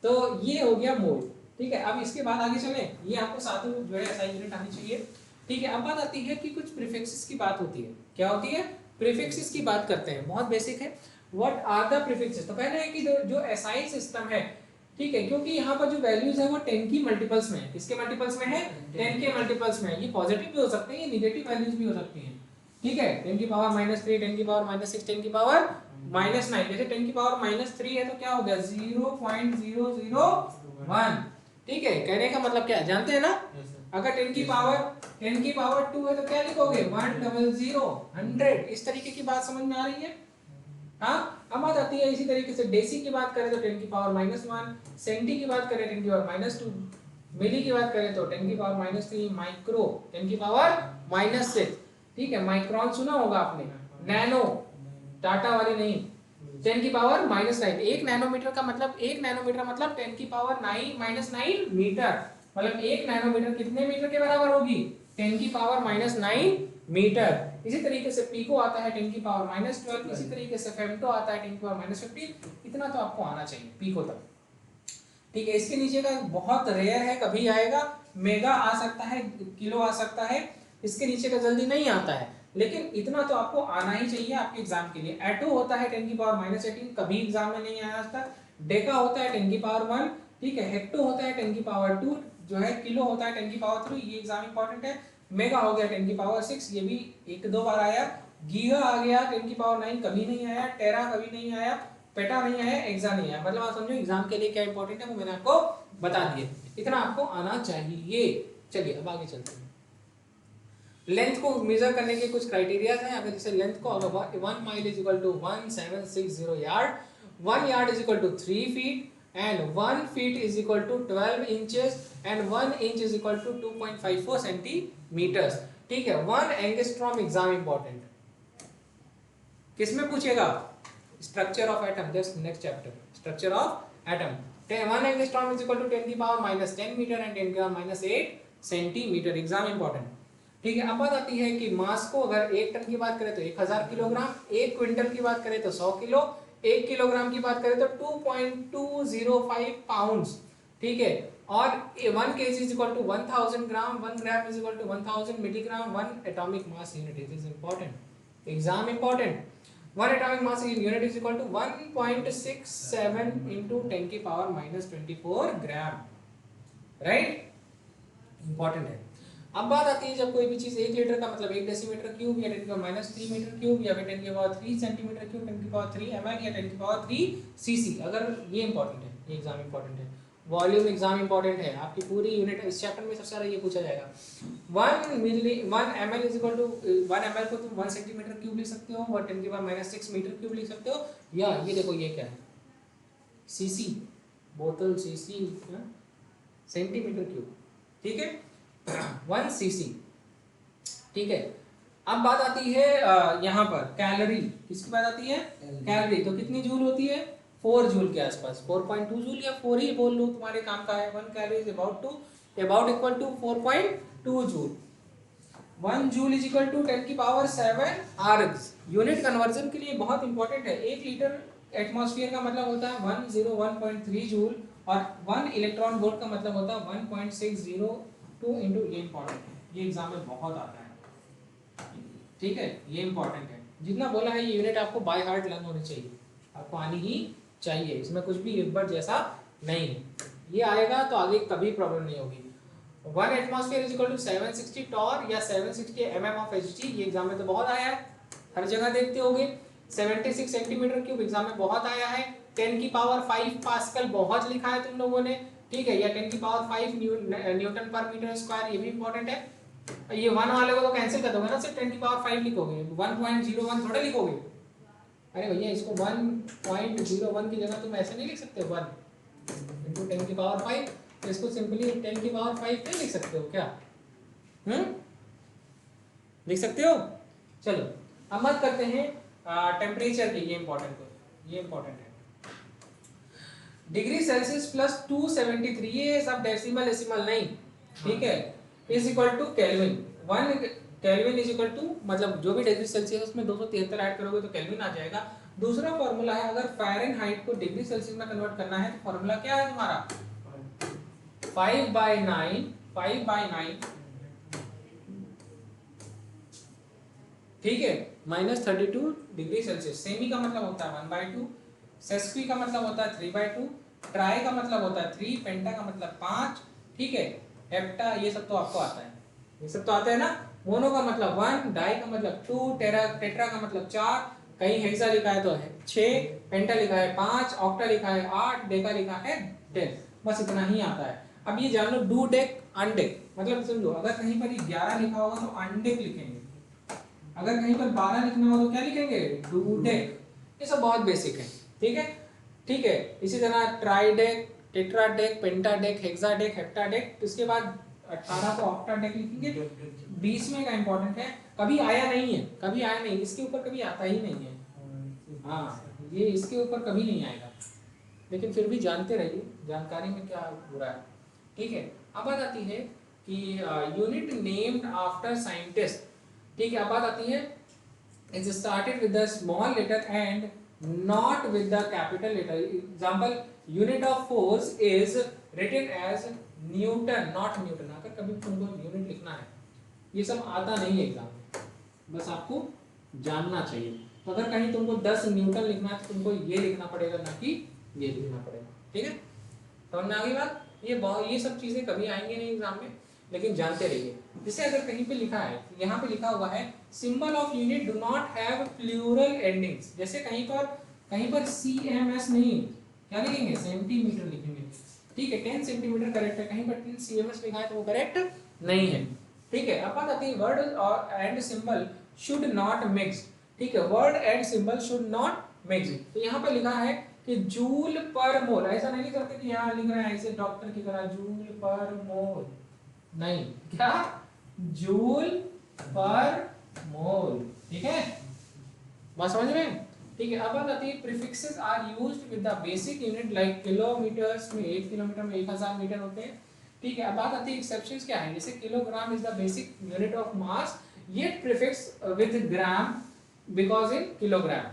तो ये हो गया मोल। ठीक है, अब इसके बाद आगे चलें, ये आपको सातों जो है SI यूनिट आनी चाहिए। ठीक है, अब बात आती है कि कुछ प्रीफिक्सेस की बात होती है। क्या होती है? प्रीफिक्सेस की बात करते हैं, बहुत बेसिक है। What are the prefixes? तो पहले है कि जो SI सिस्टम है, ठीक है, क्योंकि यहाँ पर जो वैल्यूज है वो 10 की मल्टीपल्स में है। किसके मल्टीपल्स में है? 10 के मल्टीपल्स में है। ये पॉजिटिव भी हो सकते हैं, ये नेगेटिव वैल्यूज भी हो सकती हैं। ठीक है, 10 की पावर -3, 10 की पावर -6, 10 की पावर -9। जैसे 10 की पावर -3 है तो क्या हो गया, 0.001। ठीक है, कहने का मतलब क्या है, जानते हैं ना? अगर 10 की पावर 2 है तो क्या लिखोगे, 100, 100। इस तरीके की बात समझ में आ रही है? हाँ, अब बात आती है इसी तरीके से डेसी की बात करें तो 10 की पावर -1, सेंटी की बात करें 10 की पावर -2, मिली की बात करें तो 10 की पावर -3, माइक्रो 10 की पावर -6। ठीक है, माइक्रोन सुना होगा आपने, नैनो, टाटा वाली नहीं, 10 की पावर -9। 1 नैनोमीटर का मतलब 1 नैनोमीटर मतलब 10 की पावर -9 मीटर। मतलब 1 नैनोमीटर कितने मीटर के बराबर होगी, 10 की पावर -9 मीटर। इसी तरीके से पीको आता है 10 की पावर -12, इसी तरीके से फेम्टो आता है 10 की पावर -15। इतना तो आपको आना चाहिए पीको तक। ठीक है, इसके नीचे का बहुत रेयर है, कभी आएगा, मेगा आ सकता है, किलो आ सकता है, इसके नीचे का जल्दी नहीं आता है, लेकिन इतना तो आपको आना ही चाहिए आपके एग्जाम के लिए। एटो होता है 10 की पावर -18, कभी एग्जाम में नहीं आया आज तक। डेका होता है 10 की पावर 1। ठीक है, हेक्टो होता है 10 की पावर 2, जो है किलो होता है 10 की पावर 3, ये एग्जाम इंपॉर्टेंट है। मेगा हो गया 10 की पावर 6, ये भी 1-2 बार आया। गीगा आ गया 10 की पावर 9, कभी नहीं आया। टेरा कभी नहीं आया, पेटा नहीं आया, एक्सा नहीं आया। मतलब आप समझो एग्जाम के लिए क्या इंपॉर्टेंट है वो मैंने आपको बता दिए, इतना आपको आना चाहिए। चलिए अब आगे चलते हैं। लेंथ को मेजर करने के कुछ क्राइटेरियाज हैं। अगर जैसे लेंथ को अगर 1 mile is equal to 1760 yard, 1 yard is equal to 3 feet, and 1 feet is equal to 12 inches and 1 inch is equal to 2.54 centimeters। ठीक है, 1 एंगस्ट्रॉम एग्जाम इंपॉर्टेंट, किसमें पूछेगा, structure of atom, just next chapter, structure of atom. 1 angstrom is equal to 10 की पावर -10 मीटर एंड 10 की पावर -8 सेंटीमीटर, एग्जाम इंपॉर्टेंट। ठीक है, अब बात आती है कि मास को अगर 1 टन की बात करें तो 1000 किलोग्राम, 1 क्विंटल की बात करें तो 100 किलो, 1 किलोग्राम की बात करें तो 2.205 पाउंड्स। ठीक है, और 1 kg is equal to 1000 gram, 1 gram is equal to 1000 milligram, 1 atomic mass unit. It is important, exam important. 1 atomic mass unit is equal to 1.67 into 10 की पावर -24 ग्राम, राइट, इंपॉर्टेंट है। अब बात आती है जब कोई भी चीज 1 लीटर का मतलब 1 डेसीमीटर क्यूब या 10 की पावर -3 मीटर क्यूब या 10 की पावर 3 सेंटीमीटर क्यूब, 10 की पावर 3 ml या 10 की पावर 3 cc, अगर ये इंपॉर्टेंट है, ये एग्जाम इंपॉर्टेंट है। वॉल्यूम एग्जाम इंपॉर्टेंट है, आपकी पूरी यूनिट इस चैप्टर में सबसे ज्यादा ये पूछा जाएगा। 1 ml is equal to 1 ml को तुम 1 सेंटीमीटर क्यूब लिख सकते हो और 10 की पावर -6 मीटर क्यूब लिख सकते हो, या ये देखो ये क्या है, cc, बोतल सीसी सेंटीमीटर क्यूब, ठीक है 1 सीसी, ठीक है। अब बात आती है यहाँ पर कैलोरी, किसकी बात आती है, कैलोरी। तो कितनी जूल होती है, 4 जूल के आसपास, 4.2 जूल या 4 ही बोल लो, तुम्हारे काम का है। 1 calorie is about equal to 4.2 joule. 1 joule is equal to 10 की पावर 7 आर्ग्स। यूनिट कन्वर्जन के लिए बहुत इंपॉर्टेंट है। 1 लीटर एटमॉस्फेयर का मतलब होता है 101.3 जूल और 1 इलेक्ट्रॉन वोल्ट का मतलब होता है 1.602 इंटू। ये इंपॉर्टेंट है, ये एग्जाम में बहुत आता है, ठीक है, ये इंपॉर्टेंट है। जितना बोला है ये यूनिट आपको बाय हार्ट लर्न होनी चाहिए, आपको आनी ही चाहिए, इसमें कुछ भी इस बार जैसा नहीं है। ये आएगा तो आगे कभी प्रॉब्लम नहीं होगी। 1 atmosphere is equal to 760 torr या 760 mm ऑफ Hg। ये एग्जाम में तो बहुत आया है, हर जगह देखते होगे। 76 सेंटीमीटर क्यूब एग्जाम में बहुत आया है। 10 की पावर 5 पास्कल बहुत लिखा है तुम लोगों ने, ठीक है, या 10 की पावर 5 न्यूटन पर मीटर स्क्वायर, ये भी इंपॉर्टेंट है। ये 1 वाले को तो कैंसिल कर दोगे ना, सिर्फ 10 की पावर 5 लिखोगे, 1.01 थोड़ा लिखोगे। अरे भैया इसको 1.01 की जगह तुम ऐसे नहीं लिख सकते 1 इंटू 10 की पावर 5, तो इसको सिंपली 10 की पावर 5 नहीं लिख सकते हो क्या? लिख सकते हो। चलो अब बात करते हैं टेम्परेचर की, ये इंपॉर्टेंट है। डिग्री सेल्सियस प्लस 273, ये सब डेसिमल नहीं, ठीक है, is equal to kelvin. 1 kelvin is equal to, मतलब जो भी डिग्री सेल्सियस उसमें 273 ऐड करोगे तो केल्विन आ जाएगा। दूसरा फॉर्मूला है, अगर फ़ारेनहाइट को डिग्री सेल्सियस में कन्वर्ट करना है तो फॉर्मूला क्या है तुम्हारा, 5/9, ठीक है, -32 डिग्री सेल्सियस। सेमी का मतलब होता है 1/2, सेस्क्वी का मतलब होता है 3/2, ट्राई का मतलब होता है 3, पेंटा का मतलब 5, ठीक है, हेप्टा ये सब तो आपको आता है, ये सब तो आता है ना। मोनो का मतलब 1, डाई का मतलब 2, टेट्रा का मतलब 4, कहीं हेक्सा लिखा है तो 6, पेंटा लिखा है 5, ऑक्टा लिखा है 8, डेका लिखा है 10, बस इतना ही आता है। अब ये जान लो डू डेक अनडेक, मतलब समझो अगर कहीं पर 11 लिखा होगा तो अनडेक लिखेंगे, अगर कहीं पर 12 लिखना हो तो क्या लिखेंगे, डू डेक। ये सब बहुत बेसिक है, ठीक है। इसी तरह ट्राइडेक, टेट्राडेक, पेंटाडेक, हेक्साडेक, हेप्टाडेक, इसके बाद 18 को ऑक्टाडेक लिखेंगे। 20वें का इंपॉर्टेंट है, कभी आया नहीं, इसके ऊपर कभी आता ही नहीं है, हाँ, ये इसके ऊपर कभी नहीं आएगा, लेकिन फिर भी जानते रहिए, जानकारी में क्या बुरा है, ठीक है। अब बात आती है कि यूनिट नेम्ड आफ्टर साइंटिस्ट, ठीक है। अब बात आती है is started with the small letter and not with the capital letter. Example, unit of force is written as newton, not newton. अगर कभी तुमको यूनिट लिखना है, ये सब आता नहीं है एग्जाम में, बस आपको जानना चाहिए। तो अगर कहीं तुमको 10 न्यूटन लिखना है तो तुमको ये लिखना पड़ेगा, ना कि ये लिखना पड़ेगा, ठीक है। समझ में आ गई बात। ये सब चीजें कभी आएंगी नहीं एग्जाम में, लेकिन जानते रहिए। जैसे अगर कहीं पे लिखा है, यहाँ पे लिखा हुआ है symbol of unit do not have plural endings, जैसे कहीं पर CMS नहीं, क्या लिखेंगे, सेंटीमीटर लिखेंगे, ठीक है। 10 सेंटीमीटर करेक्ट है, कहीं पर 10 CMS लिखा है तो वो करेक्ट नहीं है, ठीक है। अब बात आती है word and symbol should not mix, ठीक है, word and symbol should not mix. तो यहाँ पर लिखा है कि जूल पर मोल, ऐसा नहीं लिख सकते कि यहाँ लिख रहे हैं ऐसे डॉक्टर की तरह जूल पर मोल, नहीं, क्या, जूल पर मोल, ठीक है, बात समझ में, ठीक है। अब बात आती है prefixes are used with the basic unit like kilometres में 1 किलोमीटर में 1000 मीटर होते हैं, ठीक है। अब बात आती है एक्सेप्शंस क्या है, जैसे kilogram is the basic unit of mass, ये prefix with gram because in kilogram,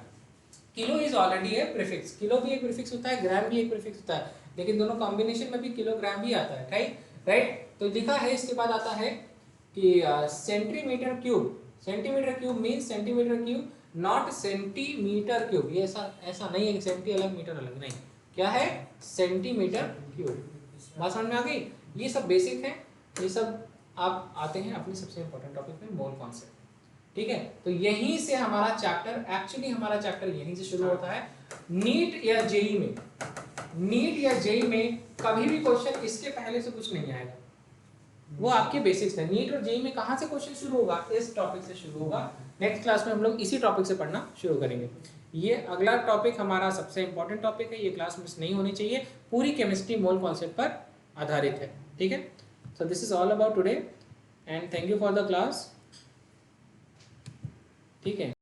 kilo is already a prefix, kilo भी एक प्रीफिक्स होता है, ग्राम भी एक प्रीफिक्स होता है, लेकिन दोनों कॉम्बिनेशन में भी किलोग्राम भी आता है, राइट। तो लिखा है, इसके बाद आता है कि centimetre cube means centimetre cube, not centimetre cube. ये ऐसा नहीं है कि सेंटी अलग मीटर अलग, नहीं, क्या है, सेंटीमीटर क्यूब। बात समझ में आ गई। ये सब बेसिक है, ये सब आप आते हैं अपने सबसे इंपॉर्टेंट टॉपिक में, मोल कॉन्सेप्ट, ठीक है। तो यहीं से हमारा चैप्टर यहीं से शुरू होता है। नीट या जेई में कभी भी क्वेश्चन इसके पहले से कुछ नहीं आएगा, वो आपके बेसिक्स है। नीट और जेईई में कहाँ से क्वेश्चन शुरू होगा? इस टॉपिक से शुरू होगा। नेक्स्ट क्लास में हम लोग इसी टॉपिक से पढ़ना शुरू करेंगे। ये अगला टॉपिक हमारा सबसे इंपॉर्टेंट टॉपिक है, ये क्लास मिस नहीं होनी चाहिए, पूरी केमिस्ट्री मोल कॉन्सेप्ट पर आधारित है। ठीक है, so this is all about today and thank you for the class. ठीक है।